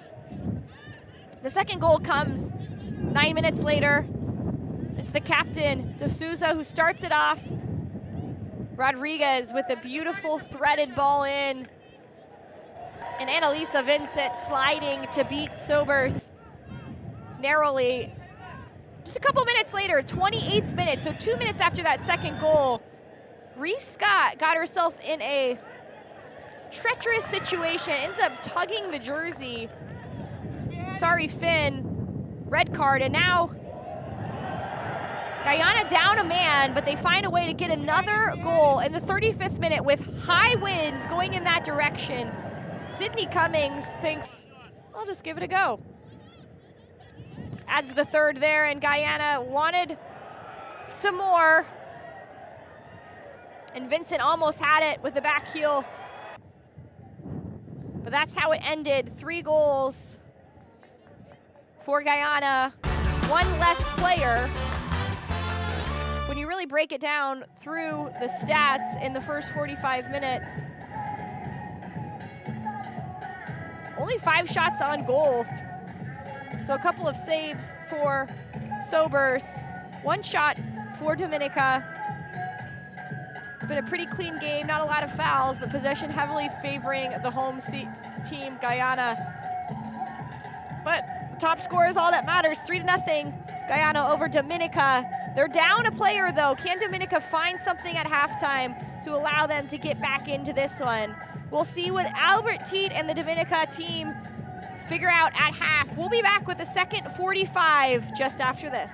S1: The second goal comes 9 minutes later. It's the captain, De Souza, who starts it off. Rodriguez with a beautiful threaded ball in. And Annalisa Vincent sliding to beat Sobers narrowly. Just a couple minutes later, 28th minute, so 2 minutes after that second goal, Reese Scott got herself in a treacherous situation, ends up tugging the jersey. Sorry, Finn, red card, and now Guyana down a man, but they find a way to get another goal in the 35th minute with high winds going in that direction. Sydney Cummings thinks, I'll just give it a go. Adds the third there, and Guyana wanted some more. And Vincent almost had it with the back heel. But that's how it ended. 3 goals for Guyana, 1 less player. When you really break it down through the stats in the first 45 minutes, only 5 shots on goal. So a couple of saves for Sobers, 1 shot for Dominica. It's been a pretty clean game, not a lot of fouls, but possession heavily favoring the home team, Guyana. But top score is all that matters, 3-0, Guyana over Dominica. They're down a player though. Can Dominica find something at halftime to allow them to get back into this one? We'll see what Albert Teat and the Dominica team figure out at half. We'll be back with the second 45 just after this.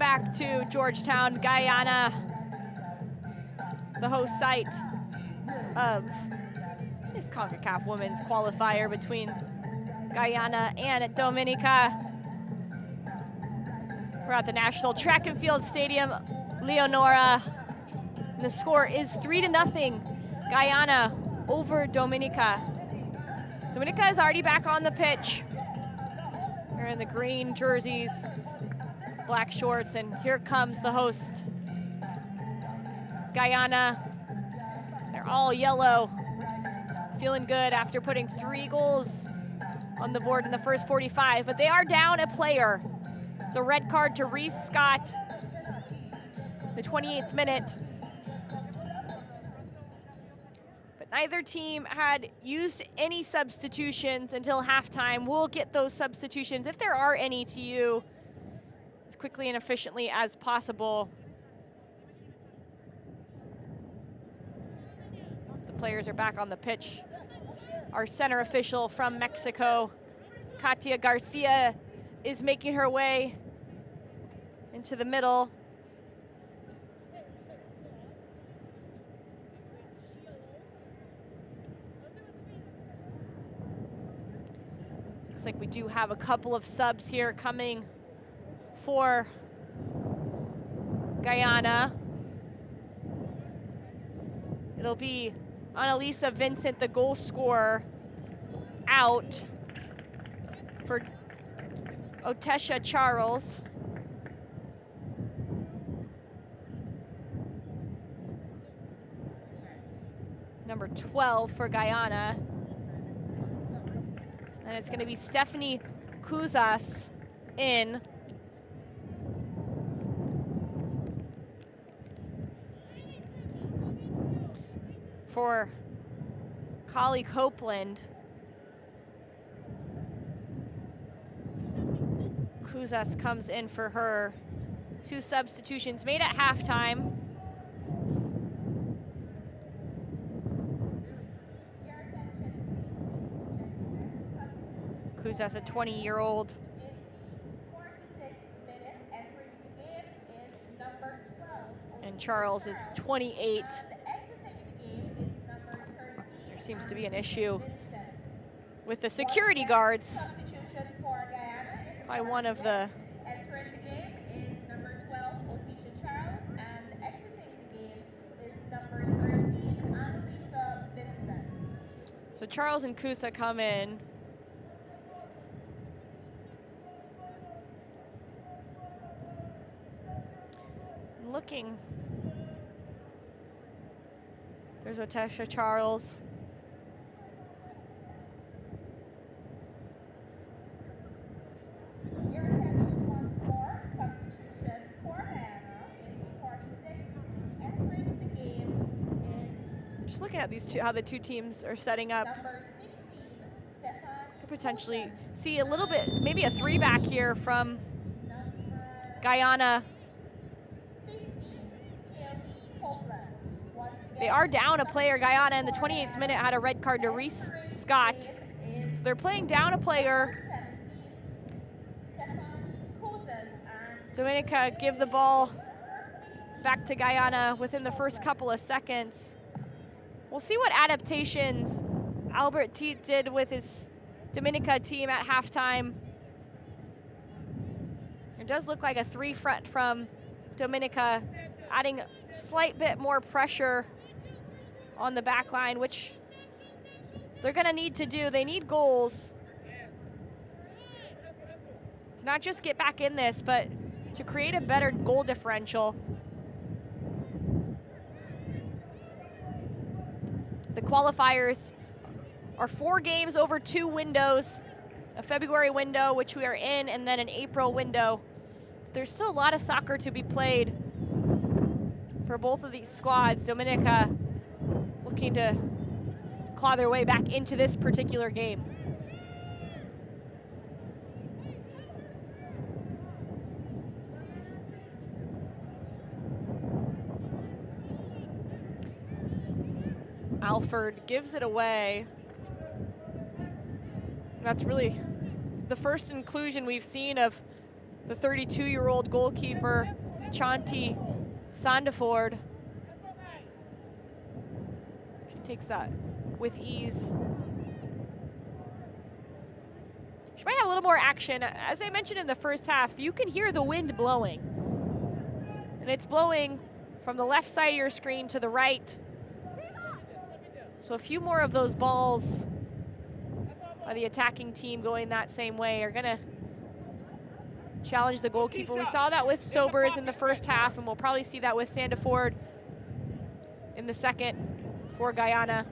S1: back to Georgetown, Guyana, the host site of this CONCACAF Women's Qualifier between Guyana and Dominica. We're at the National Track and Field Stadium, Leonora. And the score is 3-0, Guyana over Dominica. Dominica is already back on the pitch. They're in the green jerseys, black shorts, and here comes the host, Guyana. They're all yellow, feeling good after putting 3 goals on the board in the first 45, but they are down a player. It's a red card to Reese Scott, the 28th minute. But neither team had used any substitutions until halftime. We'll get those substitutions, if there are any, to you as quickly and efficiently as possible. The players are back on the pitch. Our center official from Mexico, Katia Garcia, is making her way into the middle. Looks like we do have a couple of subs here coming for Guyana. It'll be Annalisa Vincent, the goal scorer, out for Otesha Charles. Number 12 for Guyana. And it's gonna be Stephanie Kuzas in. For Collie Copeland. Kuzas comes in for her. 2 substitutions made at halftime. Kuzas, a 20-year-old. And Charles is 28. There seems to be an issue with the security guards by one of the So Charles and Kusa come in. And looking, there's Otesha Charles. Just looking at these two, how the two teams are setting up. Could potentially see a little bit, maybe a 3-back here from Guyana. They are down a player. Guyana in the 28th minute had a red card to Reese Scott. So they're playing down a player. Dominica give the ball back to Guyana within the first couple of seconds. We'll see what adaptations Albert Teat did with his Dominica team at halftime. It does look like a 3 front from Dominica, adding a slight bit more pressure on the back line, which they're gonna need to do. They need goals to not just get back in this, but to create a better goal differential. The qualifiers are 4 games over 2 windows, a February window, which we are in, and then an April window. There's still a lot of soccer to be played for both of these squads. Dominica looking to claw their way back into this particular game. Alford gives it away. That's really the first inclusion we've seen of the 32-year-old goalkeeper, Chanti Sandiford. She takes that with ease. She might have a little more action. As I mentioned in the first half, you can hear the wind blowing. And it's blowing from the left side of your screen to the right. So a few more of those balls by the attacking team going that same way are gonna challenge the goalkeeper. We saw that with Sobers in the first half, and we'll probably see that with Sandiford in the second for Guyana.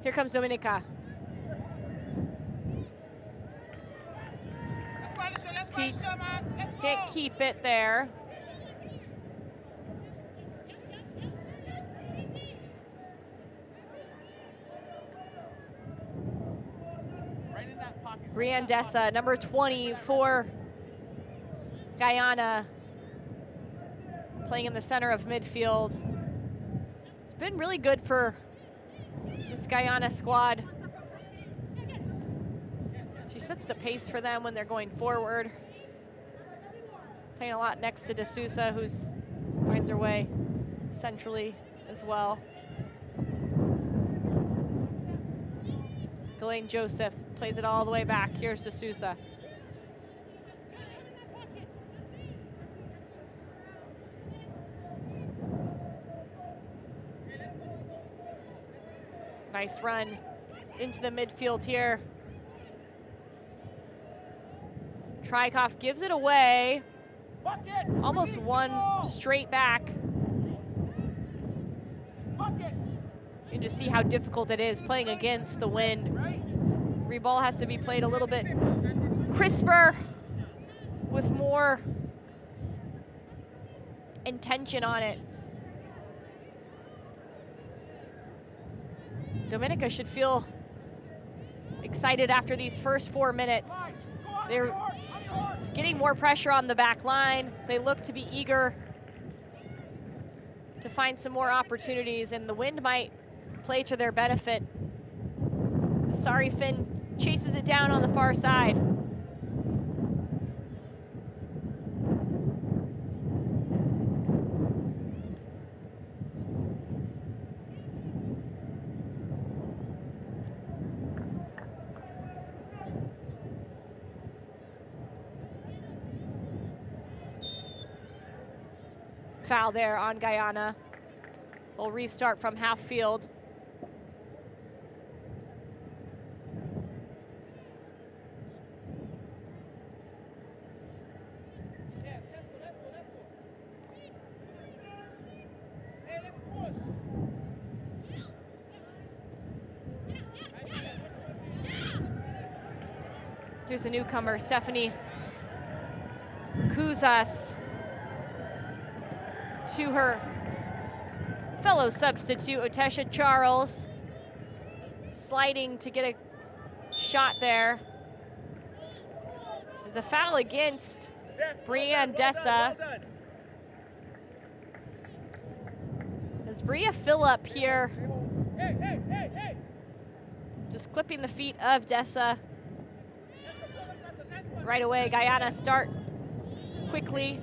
S1: Here comes Dominica. Can't keep it there. Brianne Dessa, number 20 for Guyana, playing in the center of midfield. It's been really good for this Guyana squad. She sets the pace for them when they're going forward. Playing a lot next to De Sousa, who finds her way centrally as well. Ghislaine Joseph plays it all the way back. Here's De Sousa. Nice run into the midfield here. Concacaf gives it away. Almost one straight back. You can just see how difficult it is playing against the wind. Every ball has to be played a little bit crisper with more intention on it. Dominica should feel excited after these first 4 minutes. They're getting more pressure on the back line. They look to be eager to find some more opportunities, and the wind might play to their benefit. Sorry Finn chases it down on the far side. Foul there on Guyana. We'll restart from half field. Here's the newcomer, Stephanie Kuzas, to her fellow substitute, Otesha Charles, sliding to get a shot there. There's a foul against Brianne Dessa. As Bria Phillip here, just clipping the feet of Dessa. Right away, Guyana start quickly.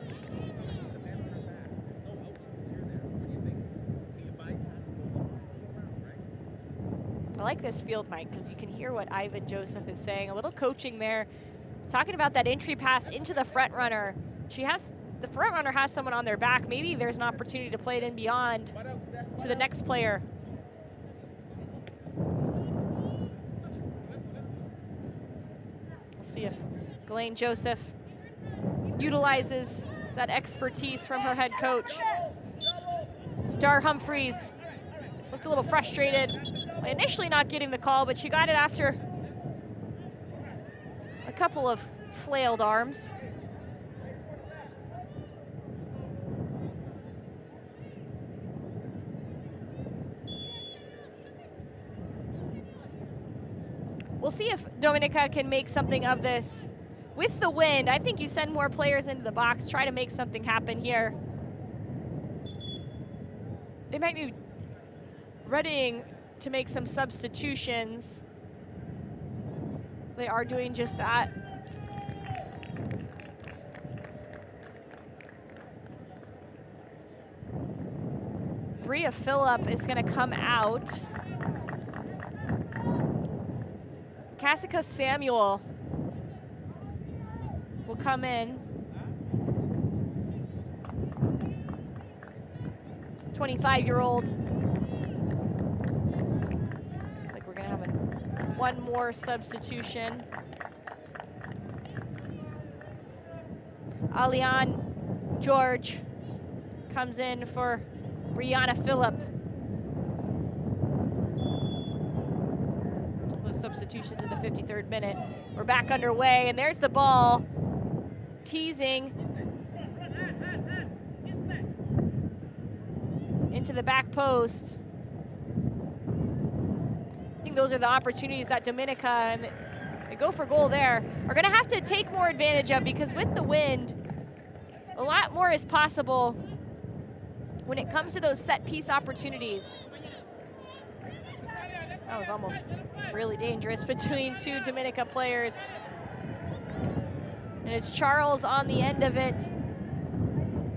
S1: I like this field, Mike, because you can hear what Ivan Joseph is saying. A little coaching there, talking about that entry pass into the front runner. The front runner has someone on their back. Maybe there's an opportunity to play it in beyond to the next player. We'll see if Ghislaine Joseph utilizes that expertise from her head coach. Star Humphreys looked a little frustrated, initially not getting the call, but she got it after a couple of flailed arms. We'll see if Dominica can make something of this. With the wind, I think you send more players into the box, try to make something happen here. they might be readying to make some substitutions. They are doing just that. Bria Phillip is gonna come out. Cassica Samuel will come in. 25-year-old. Looks like we're gonna have one more substitution. Alian George comes in for Brianna Phillip. Those substitutions in the 53rd minute. We're back underway, and there's the ball. Teasing into the back post. I think those are the opportunities that Dominica, and they go for goal there, are gonna have to take more advantage of, because with the wind, a lot more is possible when it comes to those set piece opportunities. That was almost really dangerous between two Dominica players. And it's Charles on the end of it,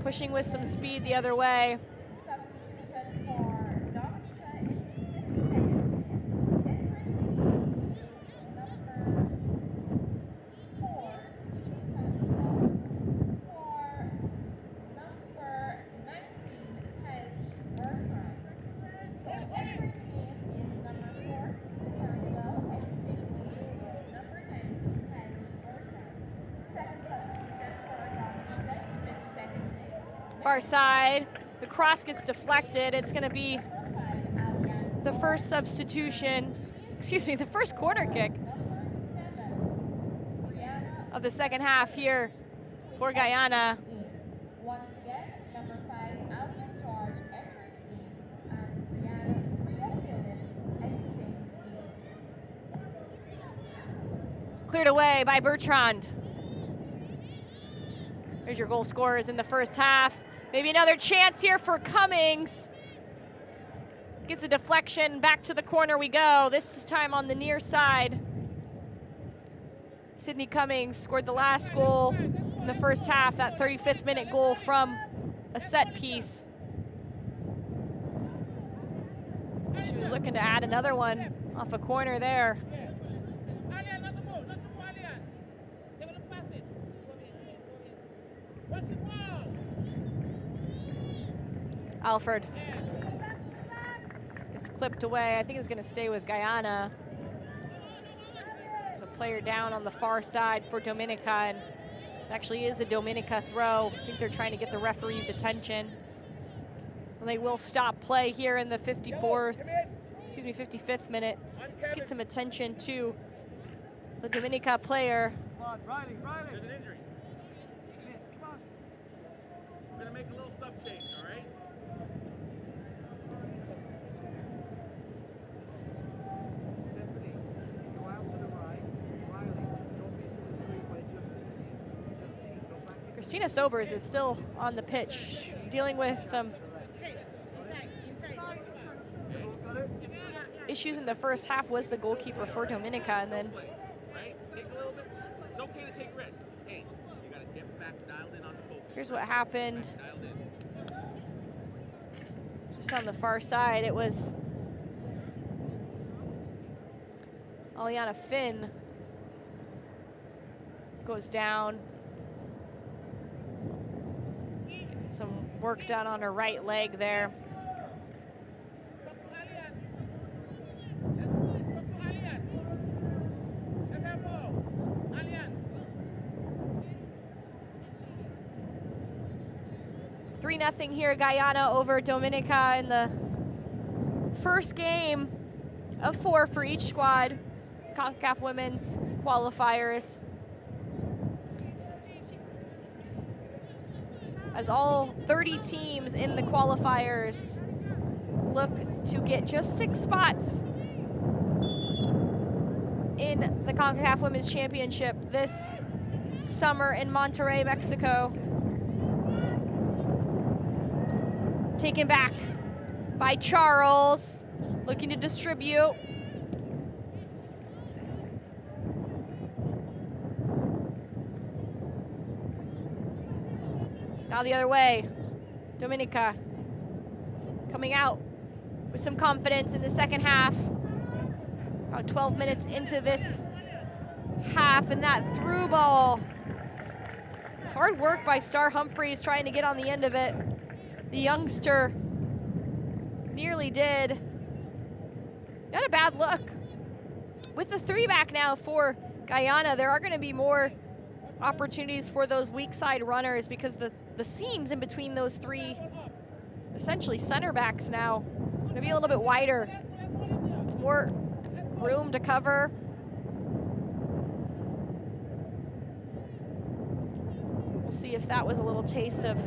S1: pushing with some speed the other way. Far side, the cross gets deflected. It's gonna be the first substitution, the first corner kick of the second half here for Guyana.
S2: Once again, number 5, Alian George, entering and Brianna Phillip, exiting
S1: Cleared away by Bertrand. There's your goal scorers in the first half. Maybe another chance here for Cummings. Gets a deflection, back to the corner we go, this time on the near side. Sydney Cummings scored the last goal in the first half, that 35th minute goal from a set piece. She was looking to add another one off a corner there. Alford gets clipped away. I think it's gonna stay with Guyana. There's a player down on the far side for Dominica, and it actually is a Dominica throw. I think they're trying to get the referee's attention. And they will stop play here in the 55th minute. Just get some attention to the Dominica player.
S3: Come on, Riley. There's an injury. Come on. We're gonna make a little stuff change, all right? Stephanie, go out to the right. Riley, don't be asleep by Justine. Go back.
S1: Christina Sobers is still on the pitch, dealing with some issues in the first half. Was the goalkeeper for Dominica, and then
S3: Right? Take a little bit. It's okay to take risks. Hey, you gotta get back dialed in on the focus.
S1: here's what happened.
S3: Dialed in.
S1: Just on the far side, it was Aliana Finn goes down. Getting some work done on her right leg there. Nothing here, Guyana over Dominica in the first game of 4 for each squad. Concacaf Women's Qualifiers. As all 30 teams in the qualifiers look to get just 6 spots in the Concacaf Women's Championship this summer in Monterrey, Mexico. Taken back by Charles, looking to distribute. Now the other way, Dominica coming out with some confidence in the second half. About 12 minutes into this half, and that through ball. Hard work by Star Humphreys trying to get on the end of it. The youngster nearly did. Not a bad look. With the 3 back now for Guyana, there are going to be more opportunities for those weak side runners because the seams in between those 3 essentially center backs now going to be a little bit wider. It's more room to cover. We'll see if that was a little taste of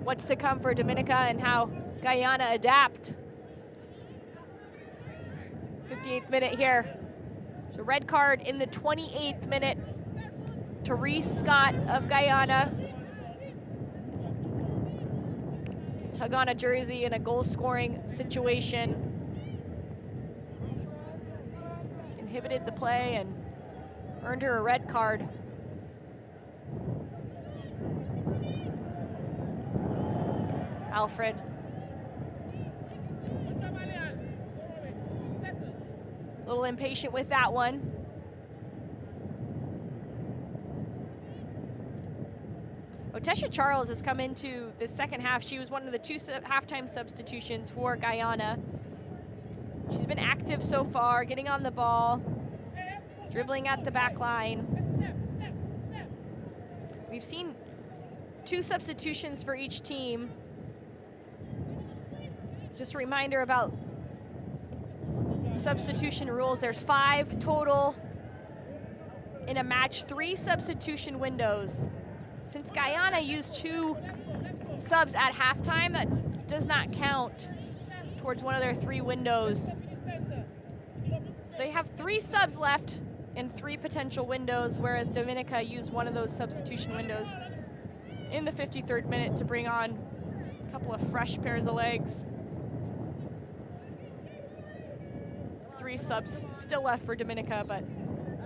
S1: what's to come for Dominica and how Guyana adapt. 58th minute here. There's a red card in the 28th minute to Reese Scott of Guyana. Tug on a jersey in a goal-scoring situation. Inhibited the play and earned her a red card. Alfred. A little impatient with that one. Otesha Charles has come into the second half. She was one of the 2 halftime substitutions for Guyana. She's been active so far, getting on the ball, dribbling at the back line. We've seen 2 substitutions for each team. Just a reminder about the substitution rules. There's 5 total in a match, 3 substitution windows. Since Guyana used 2 subs at halftime, that does not count towards one of their 3 windows. So they have 3 subs left in 3 potential windows, whereas Dominica used one of those substitution windows in the 53rd minute to bring on a couple of fresh pairs of legs. 3 subs still left for Dominica, but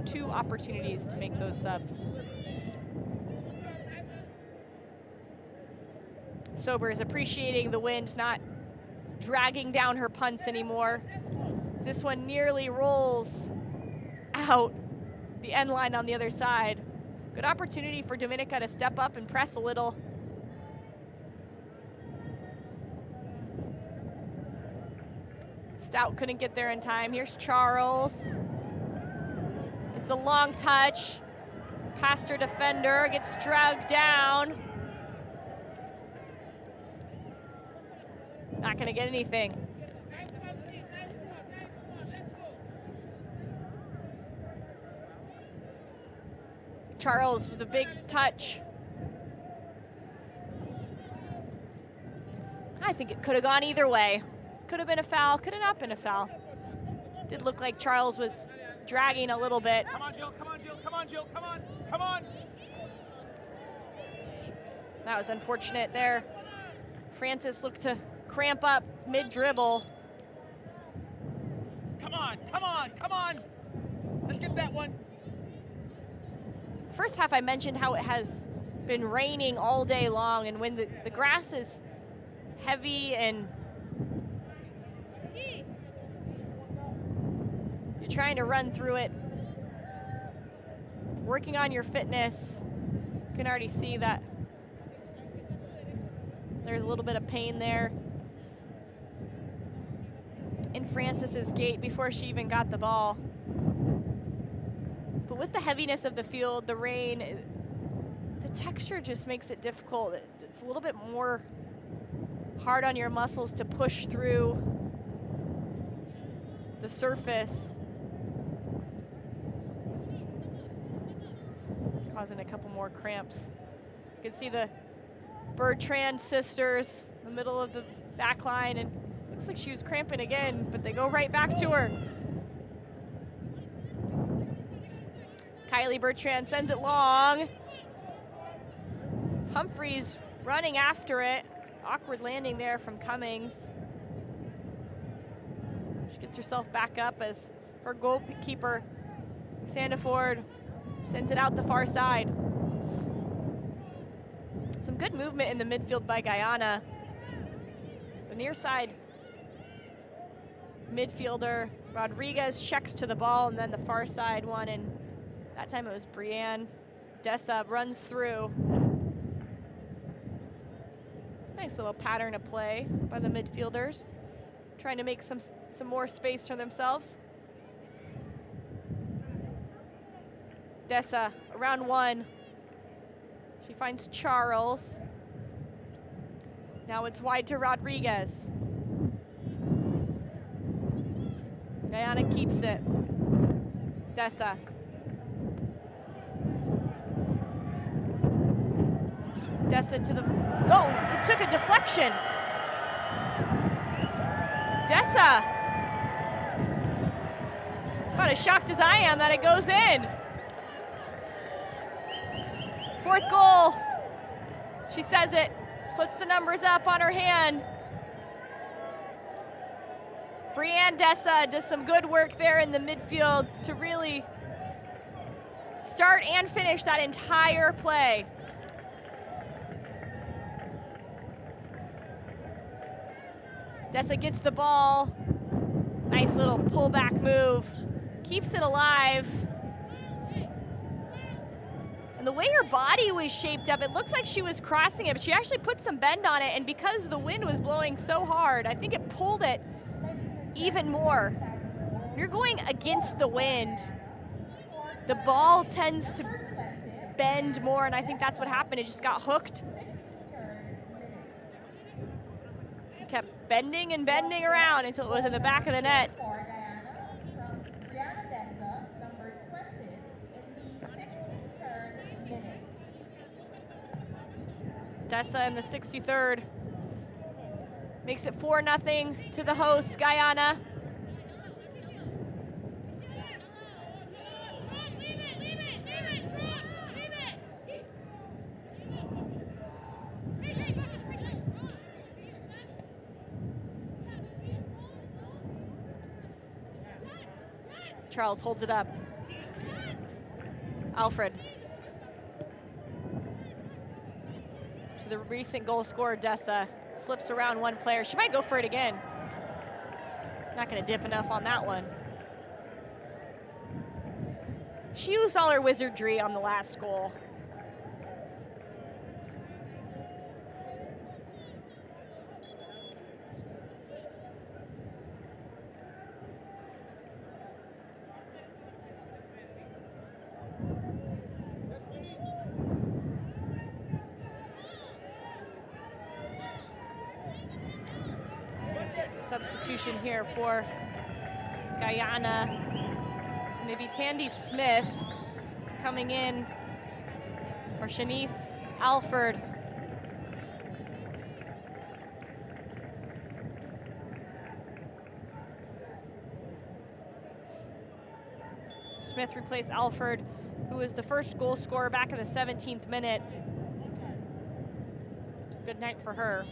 S1: 2 opportunities to make those subs. Sobers appreciating the wind, not dragging down her punts anymore. This one nearly rolls out the end line on the other side. Good opportunity for Dominica to step up and press a little. Stout couldn't get there in time. Here's Charles. It's a long touch. Past her defender, gets dragged down. Not gonna get anything. Charles with a big touch. I think it could have gone either way. Could have been a foul, could have not been a foul. Did look like Charles was dragging a little bit.
S3: Come on, Jill, come on, Jill, come on, Jill, come on, come on.
S1: That was unfortunate there. Francis looked to cramp up mid-dribble.
S3: Come on, come on, come on. Let's get that one.
S1: First half I mentioned how it has been raining all day long, and when the grass is heavy and you're trying to run through it, working on your fitness, you can already see that there's a little bit of pain there in Francis's gait before she even got the ball. But with the heaviness of the field, the rain, the texture just makes it difficult. It's a little bit more hard on your muscles to push through the surface, causing a couple more cramps. You can see the Bertrand sisters in the middle of the back line, and looks like she was cramping again, but they go right back to her. Kylie Bertrand sends it long. Humphreys running after it. Awkward landing there from Cummings. gets herself back up as her goalkeeper, Sandiford, sends it out the far side. Some good movement in the midfield by Guyana. The near side midfielder, Rodriguez, checks to the ball, and then the far side one, and that time it was Brianne. Dessa runs through. Nice little pattern of play by the midfielders, trying to make some more space for themselves. Dessa around one. She finds Charles. Now it's wide to Rodriguez. Guyana keeps it. Dessa. Dessa to the, oh, it took a deflection. Dessa. About as shocked as I am that it goes in. Fourth goal. She says it, puts the numbers up on her hand. Brianne Dessa does some good work there in the midfield to really start and finish that entire play. Dessa gets the ball. Nice little pullback move. Keeps it alive. And the way her body was shaped up, it looks like she was crossing it, but she actually put some bend on it, and because the wind was blowing so hard, I think it pulled it even more. When you're going against the wind, the ball tends to bend more, and I think that's what happened. It just got hooked. It kept bending and bending around until it was in the back of the net. Dessa in the 63rd makes it 4-0 to the hosts, Guyana. Charles holds it up. Alfred. The recent goal scorer, Dessa, slips around one player. She might go for it again. Not gonna dip enough on that one. She used all her wizardry on the last goal. Substitution here for Guyana. It's going to be Tandy Smith coming in for Shanice Alford. Smith replaced Alford, who was the first goal scorer back in the 17th minute. Good night for her.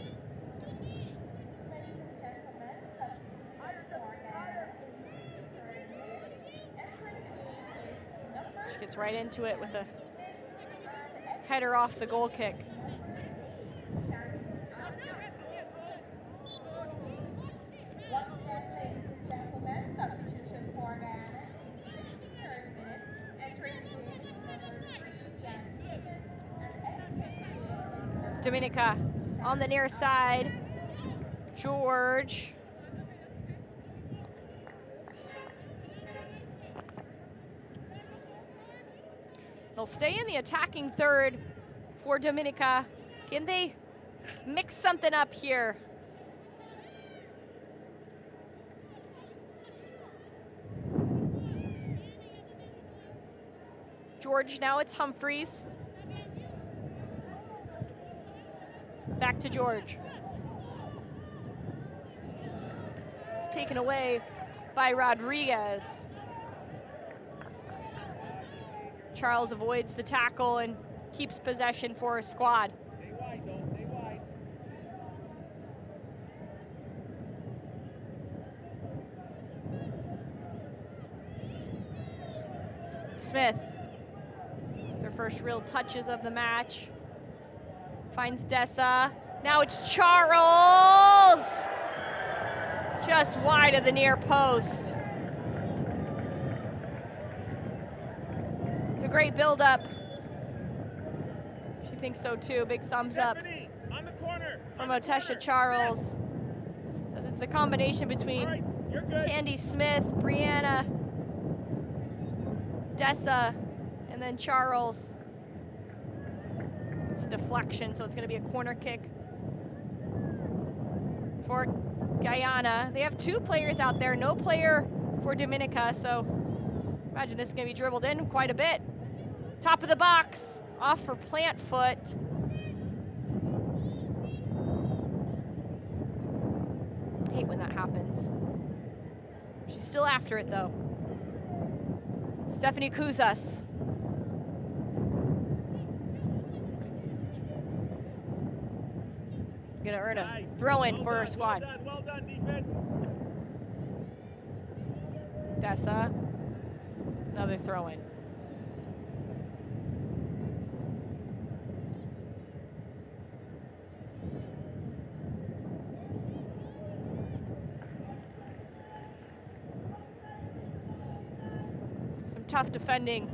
S1: Gets right into it with a header off the goal kick.
S2: Once again, ladies and gentlemen, substitution for Guyana in the 63rd minute, entering the game is number 3, Jan and
S1: Dominica on the near side. George. They'll stay in the attacking third for Dominica. Can they mix something up here? George, now it's Humphreys. Back to George. It's taken away by Rodriguez. Charles avoids the tackle and keeps possession for his squad.
S3: Stay wide, though. Stay wide.
S1: Smith, their first real touches of the match. Finds Dessa. Now it's Charles! Just wide of the near post. It's a great build-up. She thinks so too. Big thumbs up from Otesha Charles. Because it's the combination between Tandy Smith, Brianna, Dessa, and then Charles. It's a deflection, so it's going to be a corner kick for Guyana. They have 2 players out there, no player for Dominica, so imagine this is going to be dribbled in quite a bit. Top of the box, off for plant foot. Hate when that happens. She's still after it though. Stephanie Kuzas. Gonna earn a throw-in for her squad.
S4: Well done, defense.
S1: Dessa, another throw-in. Some tough defending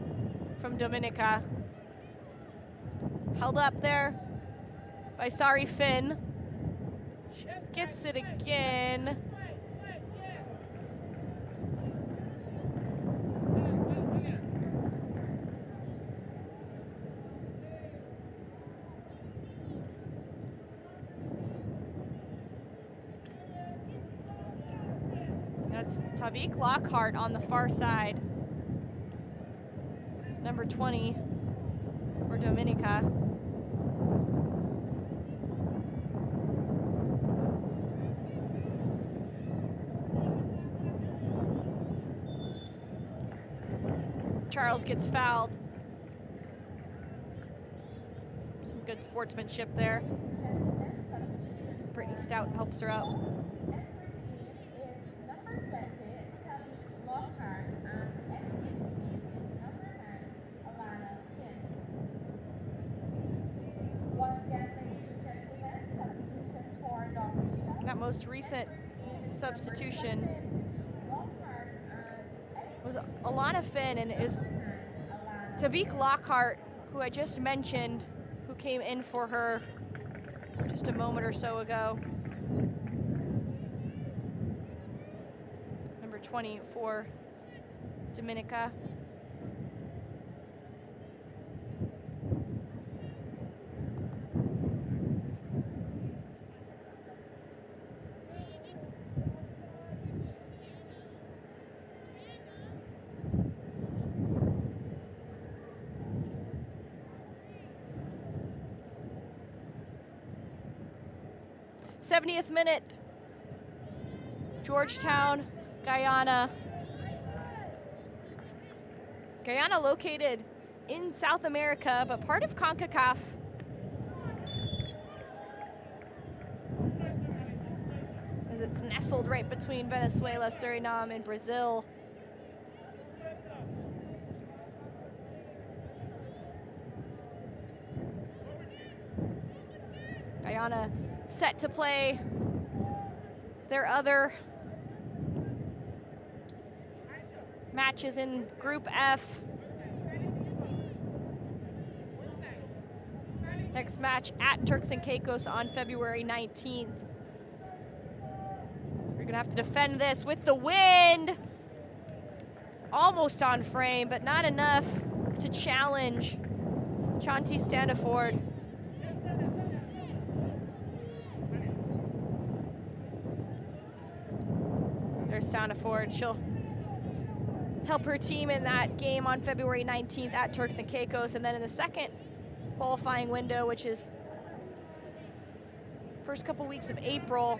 S1: from Dominica. Held up there by Sari Finn. She gets it again. That's Tavik Lockhart on the far side. Number 20 for Dominica. Charles gets fouled. Some good sportsmanship there. Brittany Stout helps her out. That most recent substitution was Alana Finn, and is Tavik Lockhart, who I just mentioned, who came in for her just a moment or so ago. Number 20 for Dominica. '70th minute, Georgetown, Guyana. Guyana located in South America, but part of Concacaf. As it's nestled right between Venezuela, Suriname, and Brazil. Guyana set to play their other matches in Group F. Next match at Turks and Caicos on February 19th. We're gonna have to defend this with the wind. It's almost on frame, but not enough to challenge Chanti Standiford. There's Standiford. She'll help her team in that game on February 19th at Turks and Caicos, and then in the second qualifying window, which is first couple weeks of April,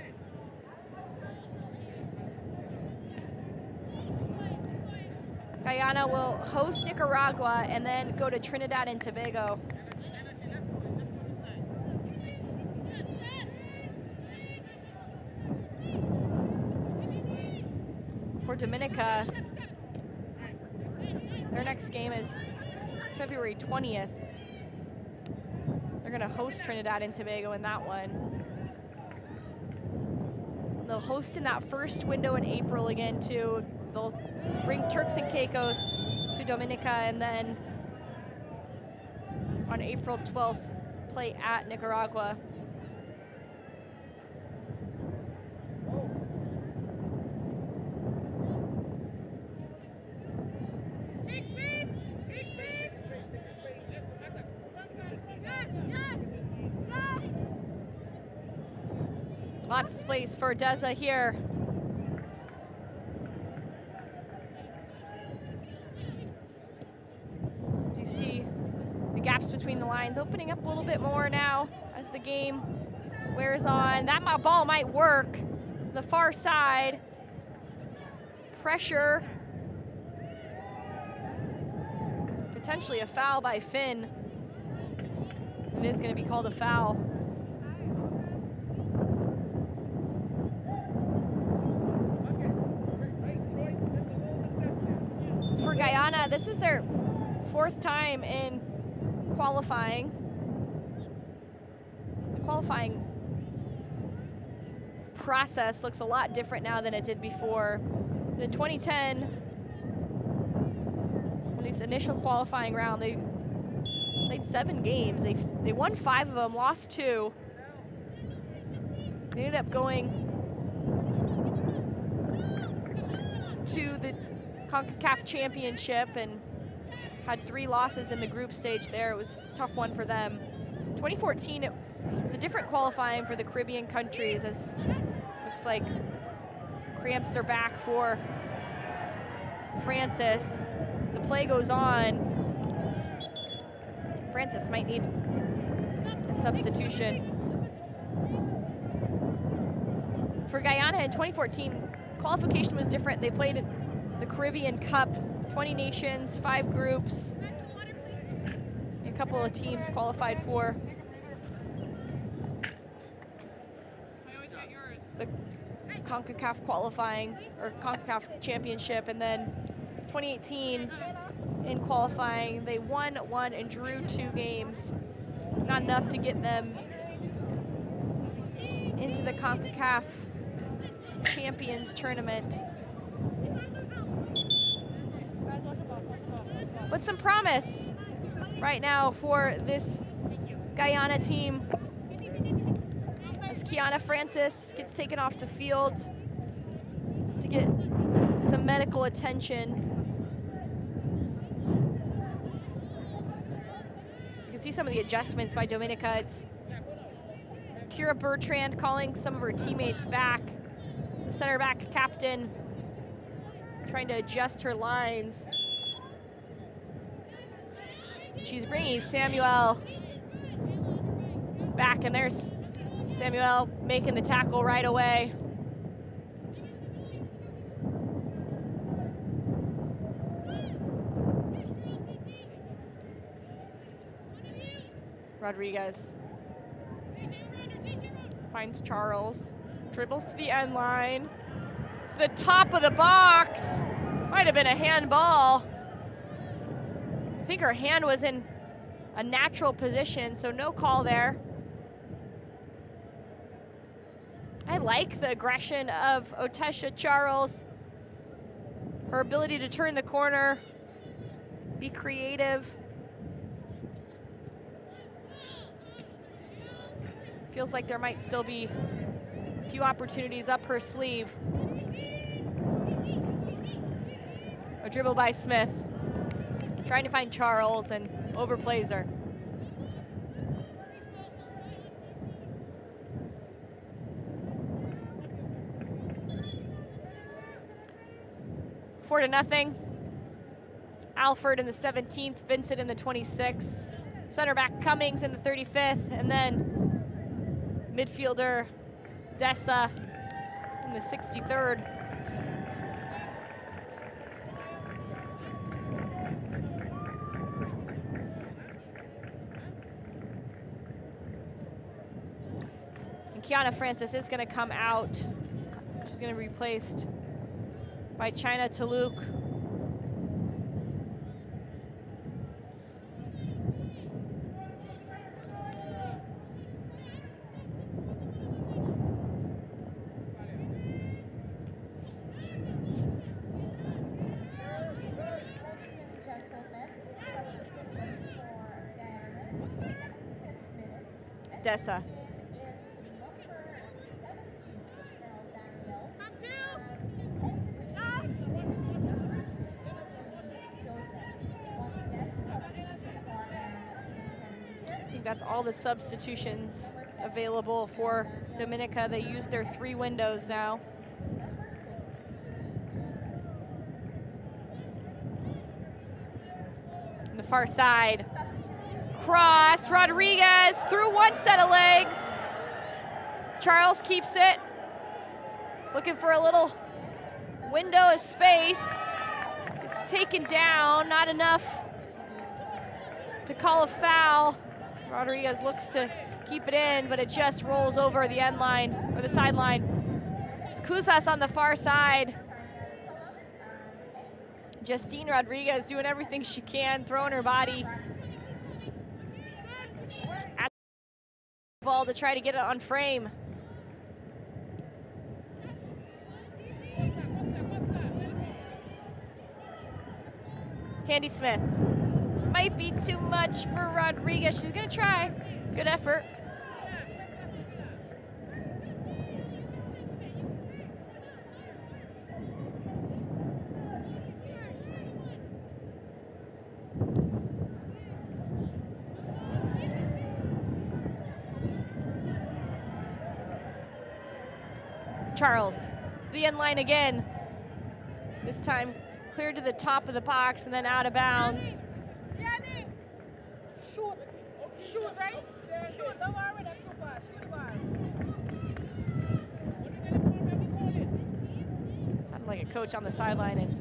S1: Guyana will host Nicaragua and then go to Trinidad and Tobago. For Dominica, Their next game is February 20th. They're gonna host Trinidad and Tobago in that one. They'll host in that first window in April again too. They'll bring Turks and Caicos to Dominica, and then on April 12th, play at Nicaragua. Lots of space for Deza here. As you see, the gaps between the lines opening up a little bit more now as the game wears on. That ball might work. The far side. Pressure. Potentially a foul by Finn. It is going to be called a foul. For Guyana, this is their 4th time in qualifying. The qualifying process looks a lot different now than it did before. In 2010, in this initial qualifying round, they played 7 games. They won 5 of them, lost 2. They ended up going to the CONCACAF championship and had 3 losses in the group stage there. It was a tough one for them. 2014, it was a different qualifying for the Caribbean countries, as looks like cramps are back for Francis. The play goes on. Francis might need a substitution. For Guyana in 2014, qualification was different. They played in the Caribbean Cup, 20 nations, 5 groups. A couple of teams qualified for the CONCACAF qualifying, or CONCACAF championship, and then 2018 in qualifying, they won 1 and drew 2 games. Not enough to get them into the CONCACAF Champions Tournament. But some promise right now for this Guyana team as Kiana Francis gets taken off the field to get some medical attention. You can see some of the adjustments by Dominica. It's Kira Bertrand calling some of her teammates back. The center back captain trying to adjust her lines. She's bringing Samuel back, and there's Samuel making the tackle right away. Rodriguez finds Charles, dribbles to the end line, to the top of the box. Might have been a handball. I think her hand was in a natural position, so no call there. I like the aggression of Otesha Charles. Her ability to turn the corner, be creative. Feels like there might still be a few opportunities up her sleeve. A dribble by Smith. Trying to find Charles and overplays her. Four to nothing. Alford in the 17th, Vincent in the 26th. Center back Cummings in the 35th, and then midfielder Dessa in the 63rd. Kiana Francis is going to come out. She's going to be replaced by China Taluk. Dessa. I think that's all the substitutions available for Dominica. They used their 3 windows now. On the far side, cross, Rodriguez through one set of legs. Charles keeps it, looking for a little window of space. It's taken down, not enough to call a foul. Rodriguez looks to keep it in, but it just rolls over the end line, or the sideline. It's Cuzas on the far side. Justine Rodriguez doing everything she can, throwing her body at the ball to try to get it on frame. Tandy Smith. Might be too much for Rodriguez. She's gonna try. Good effort. Charles to the end line again. This time cleared to the top of the box and then out of bounds. Sounded like a coach on the sideline is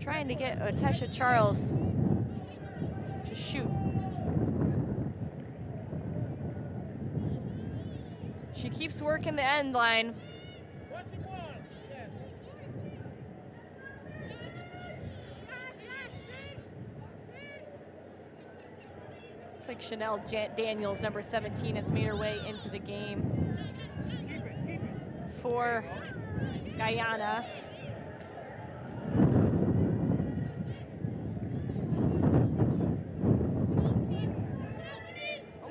S1: trying to get Otesha Charles to shoot. She keeps working the end line. Looks like Chanel Daniels, number 17, has made her way into the game for Guyana.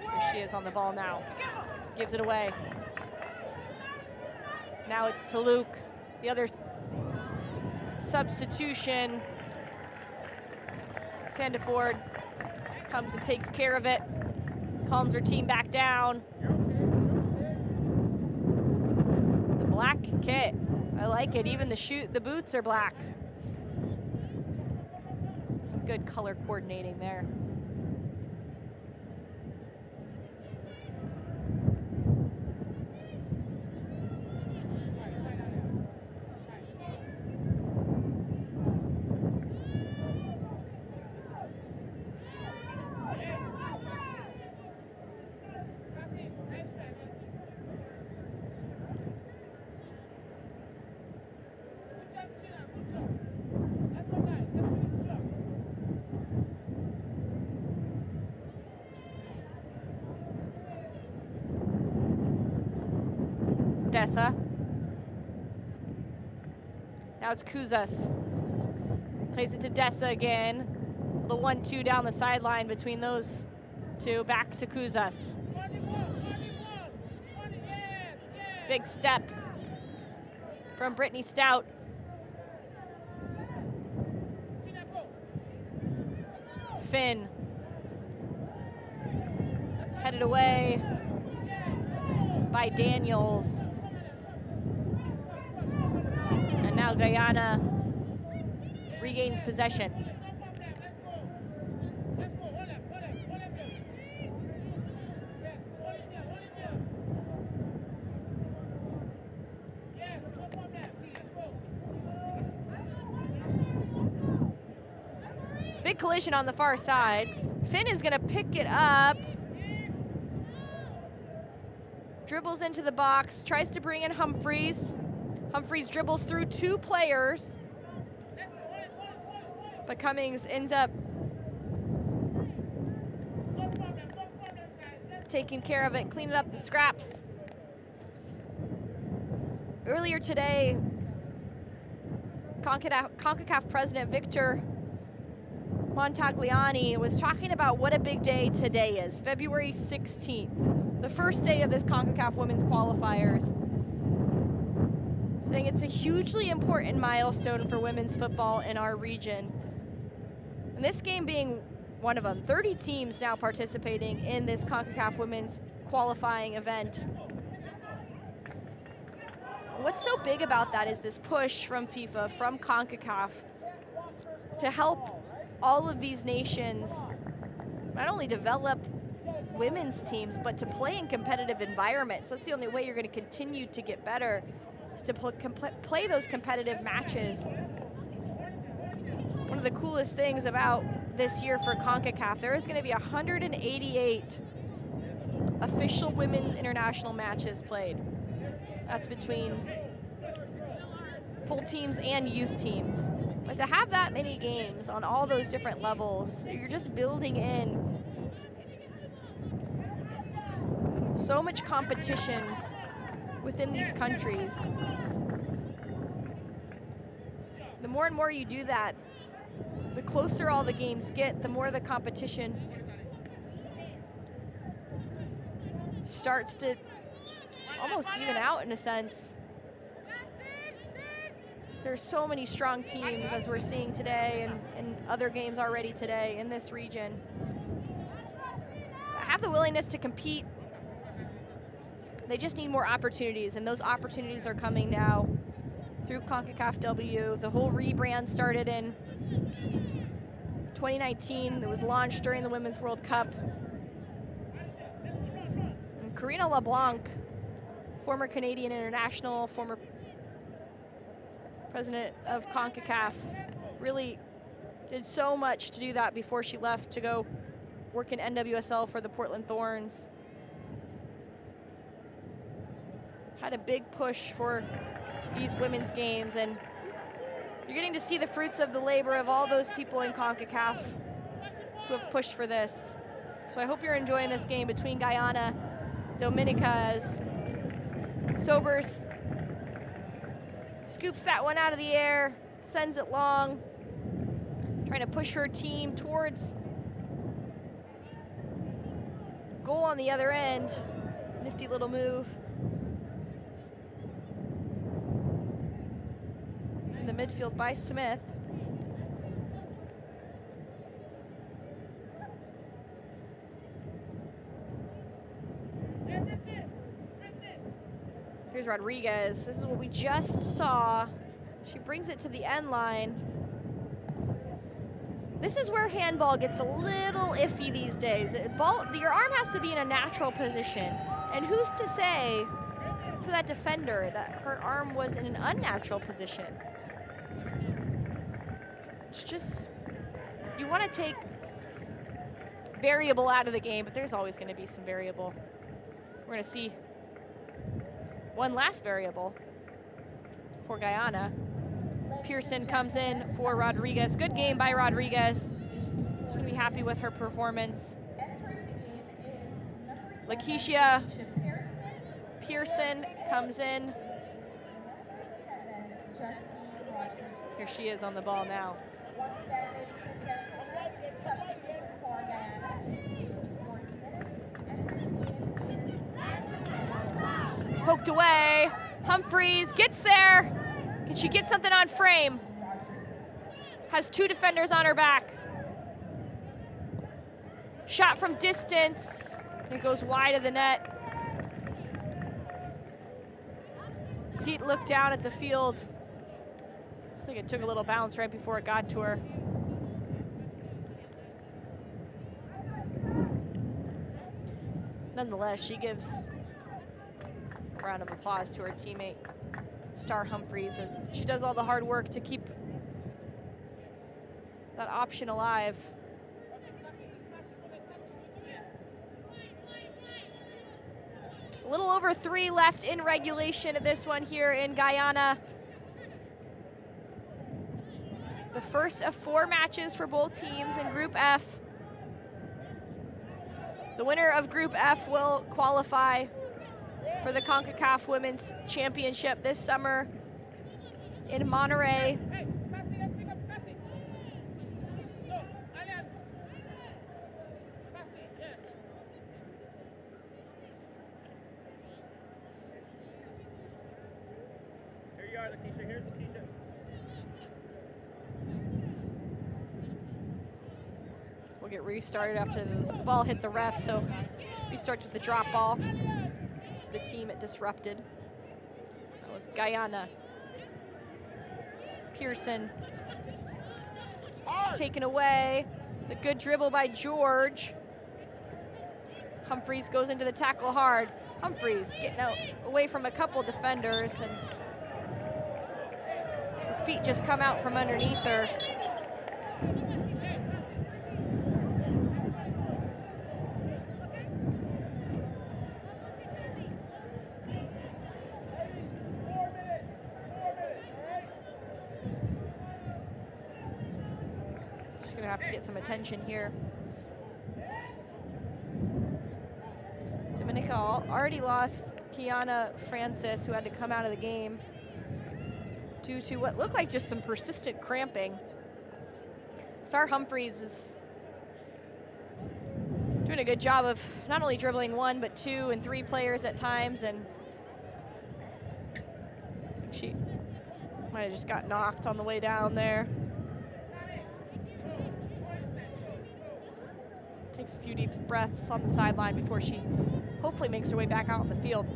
S1: Here she is on the ball now. Gives it away. Now it's to Luke, the other substitution. Sandiford comes and takes care of it, calms her team back down. The black kit, I like it. Even the boots are black. Some good color coordinating there. Dessa. Now it's Cuzas. Plays it to Dessa again. The 1-2 down the sideline between those two. Back to Cuzas. Big step from Brittany Stout. Finn. Headed away by Daniels. And now Guyana regains possession. Big collision on the far side. Finn is gonna pick it up. Dribbles into the box, tries to bring in Humphreys. Humphreys dribbles through 2 players, but Cummings ends up taking care of it, cleaning up the scraps. Earlier today, CONCACAF President Victor Montagliani was talking about what a big day today is, February 16th, the first day of this CONCACAF Women's Qualifiers. Saying it's a hugely important milestone for women's football in our region. And this game being one of them. 30 teams now participating in this CONCACAF Women's qualifying event. What's so big about that is this push from FIFA, from CONCACAF, to help all of these nations not only develop women's teams, but to play in competitive environments. That's the only way you're going to continue to get better, is to play those competitive matches. One of the coolest things about this year for CONCACAF, there is going to be 188 official women's international matches played. That's between full teams and youth teams. But to have that many games on all those different levels, you're just building in so much competition within these countries. The more and more you do that, the closer all the games get, the more the competition starts to almost even out in a sense. There's so many strong teams, as we're seeing today and other games already today in this region, that have the willingness to compete. They just need more opportunities, and those opportunities are coming now through ConcacafW. The whole rebrand started in 2019. It was launched during the Women's World Cup. And Karina LeBlanc, former Canadian international, former president of CONCACAF, really did so much to do that before she left to go work in NWSL for the Portland Thorns. Had a big push for these women's games, and you're getting to see the fruits of the labor of all those people in CONCACAF who have pushed for this. So I hope you're enjoying this game between Guyana and Dominica, as Sobers scoops that one out of the air, sends it long, trying to push her team towards goal on the other end. Nifty little move. In the midfield by Smith. Here's Rodriguez. This is what we just saw. She brings it to the end line. This is where handball gets a little iffy these days. Your arm has to be in a natural position. And who's to say for that defender that her arm was in an unnatural position? It's just, you want to take variable out of the game, but there's always going to be some variable. We're going to see one last variable for Guyana. Pearson comes in for Rodriguez. Good game by Rodriguez. She's going to be happy with her performance. Lakeisha Pearson comes in. Here she is on the ball now. Poked away. Humphreys gets there. Can she get something on frame? Has two defenders on her back. Shot from distance. It goes wide of the net. Teat looked down at the field. Looks like it took a little bounce right before it got to her. Nonetheless, she gives a round of applause to her teammate, Star Humphreys, as she does all the hard work to keep that option alive. A little over 3 left in regulation of this one here in Guyana. The first of 4 matches for both teams in Group F. The winner of Group F will qualify for the CONCACAF Women's Championship this summer in Monterey. get restarted after the ball hit the ref, so restarts with the drop ball to the team it disrupted. That was Guyana. Pearson taken away. It's a good dribble by George. Humphreys goes into the tackle hard. Humphreys getting out away from a couple defenders, and her feet just come out from underneath her. She's gonna have to get some attention here. Dominica already lost Kiana Francis, who had to come out of the game due to what looked like just some persistent cramping. Star Humphreys is doing a good job of not only dribbling 1, but 2 and 3 players at times, and I think she might have just got knocked on the way down there. Takes a few deep breaths on the sideline before she hopefully makes her way back out on the field.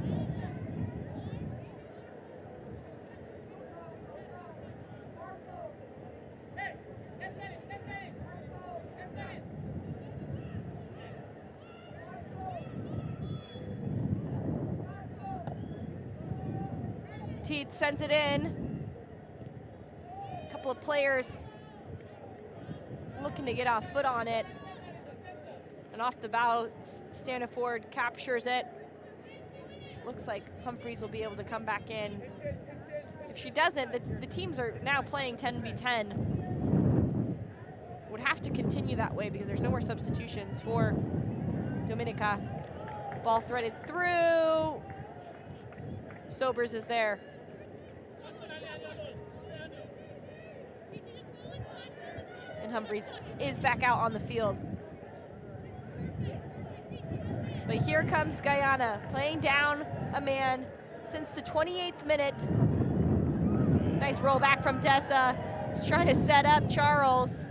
S1: Teat sends it in. A couple of players looking to get off foot on it. And off the bounce, Staniford captures it. Looks like Humphreys will be able to come back in. If she doesn't, the teams are now playing 10v10. Would have to continue that way because there's no more substitutions for Dominica. Ball threaded through. Sobers is there. And Humphreys is back out on the field. But here comes Guyana, playing down a man since the 28th minute. Nice roll back from Dessa. He's trying to set up Charles.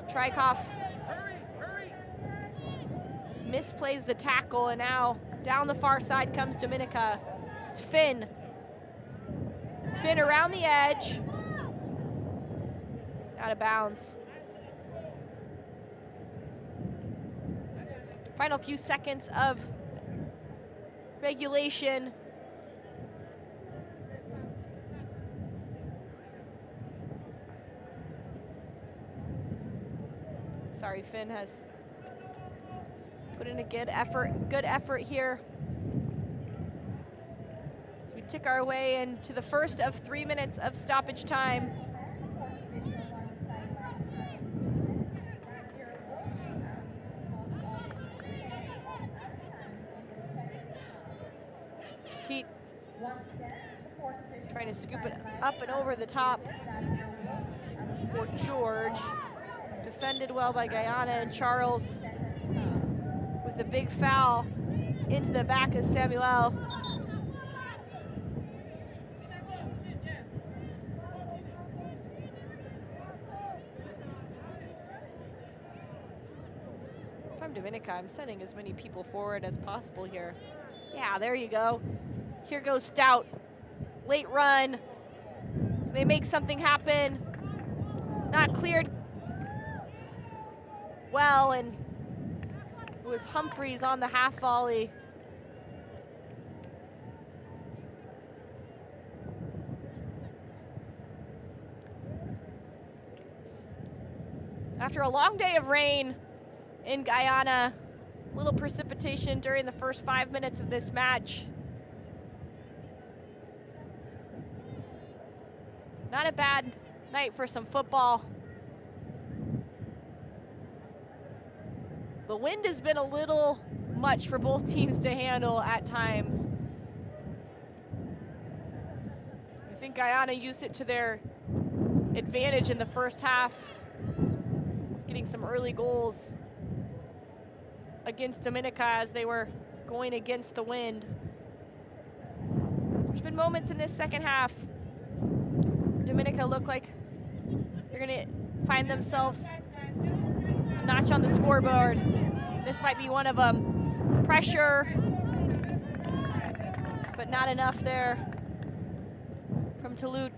S1: Trikoff misplays the tackle, and now down the far side comes Dominica. It's Finn. Finn around the edge. Out of bounds. Final few seconds of regulation. Sorry, Finn has put in a good effort here. As we tick our way into the first of 3 minutes of stoppage time. Teat trying to scoop it up and over the top for George. Defended well by Guyana, and Charles with a big foul into the back of Samuel. If I'm Dominica, I'm sending as many people forward as possible here. Yeah, there you go. Here goes Stout. Late run. They make something happen. Not cleared well, and it was Humphreys on the half volley. After a long day of rain in Guyana, little precipitation during the first 5 minutes of this match. Not a bad night for some football. The wind has been a little much for both teams to handle at times. I think Guyana used it to their advantage in the first half, getting some early goals against Dominica as they were going against the wind. There's been moments in this second half where Dominica look like they're gonna find themselves a notch on the scoreboard. This might be one of them. Pressure, but not enough there from Toulouse.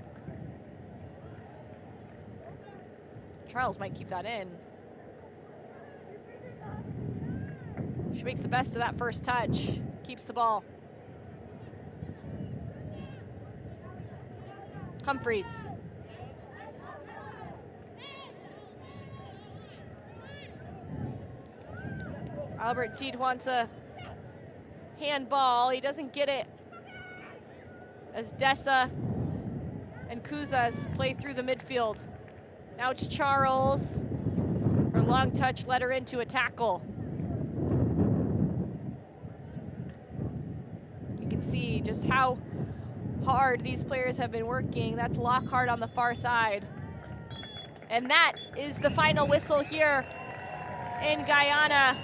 S1: Charles might keep that in. She makes the best of that first touch, keeps the ball. Humphreys. Albert Teed wants a handball. He doesn't get it as Dessa and Kuzas play through the midfield. Now it's Charles. Her long touch led her into a tackle. You can see just how hard these players have been working. That's Lockhart on the far side. And that is the final whistle here in Guyana.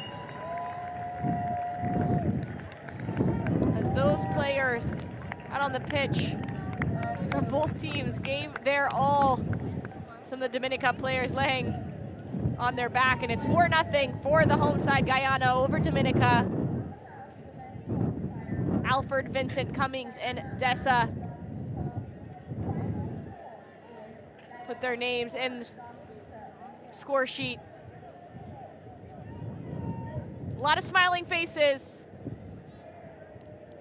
S1: As those players out on the pitch from both teams gave their all. Some of the Dominica players laying on their back, and it's 4-0 for the home side, Guyana over Dominica. Alford, Vincent, Cummings, and Dessa put their names in the score sheet. A lot of smiling faces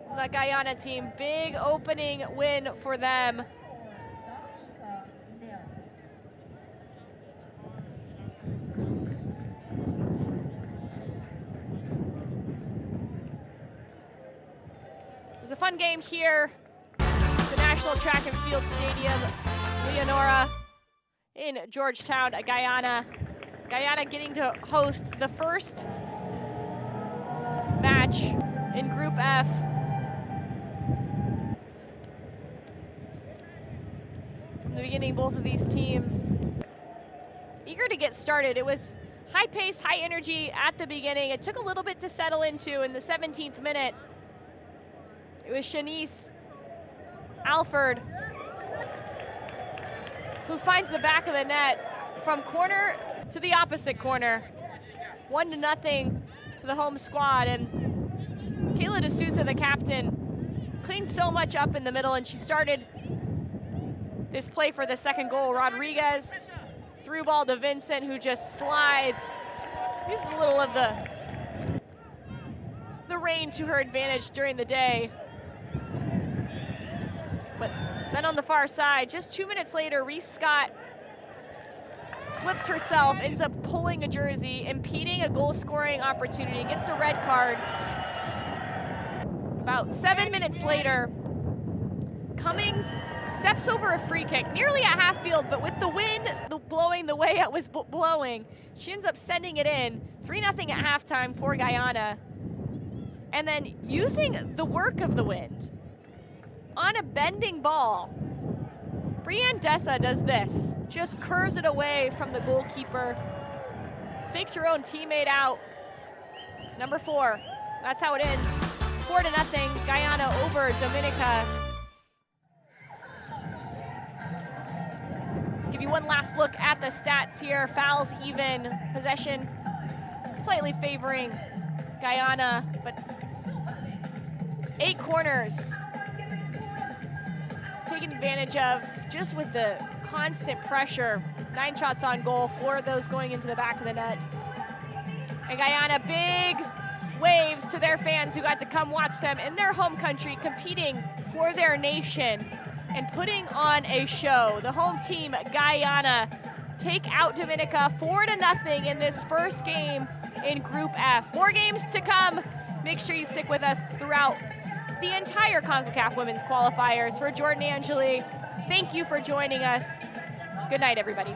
S1: on the Guyana team. Big opening win for them. It was a fun game here at the National Track and Field Stadium, Leonora in Georgetown, Guyana. Guyana getting to host the first match in Group F. From the beginning, both of these teams eager to get started. It was high pace, high energy at the beginning. It took a little bit to settle into in the 17th minute. It was Shanice Alford who finds the back of the net from corner to the opposite corner. 1-0 to the home squad, and Kayla D'Souza, the captain, cleaned so much up in the middle, and she started this play for the second goal. Rodriguez through ball to Vincent, who just slides. Uses a little of the rain to her advantage during the day. But then on the far side, just 2 minutes later, Reese Scott slips herself, ends up pulling a jersey, impeding a goal-scoring opportunity, gets a red card. About 7 minutes later, Cummings steps over a free kick, nearly at half field, but with the wind blowing the way it was blowing, she ends up sending it in. 3-0 at halftime for Guyana. And then using the work of the wind, on a bending ball, Brianne Dessa does this. Just curves it away from the goalkeeper. Faked her own teammate out. Number 4. That's how it ends. 4-0, Guyana over Dominica. Give you one last look at the stats here. Fouls even, possession slightly favoring Guyana, but 8 corners taken advantage of just with the constant pressure. 9 shots on goal, 4 of those going into the back of the net. And Guyana, big waves to their fans who got to come watch them in their home country, competing for their nation and putting on a show. The home team, Guyana, take out Dominica 4-0 in this first game in Group F. More games to come. Make sure you stick with us throughout the entire CONCACAF Women's Qualifiers. For Jordan Angeli, thank you for joining us. Good night, everybody.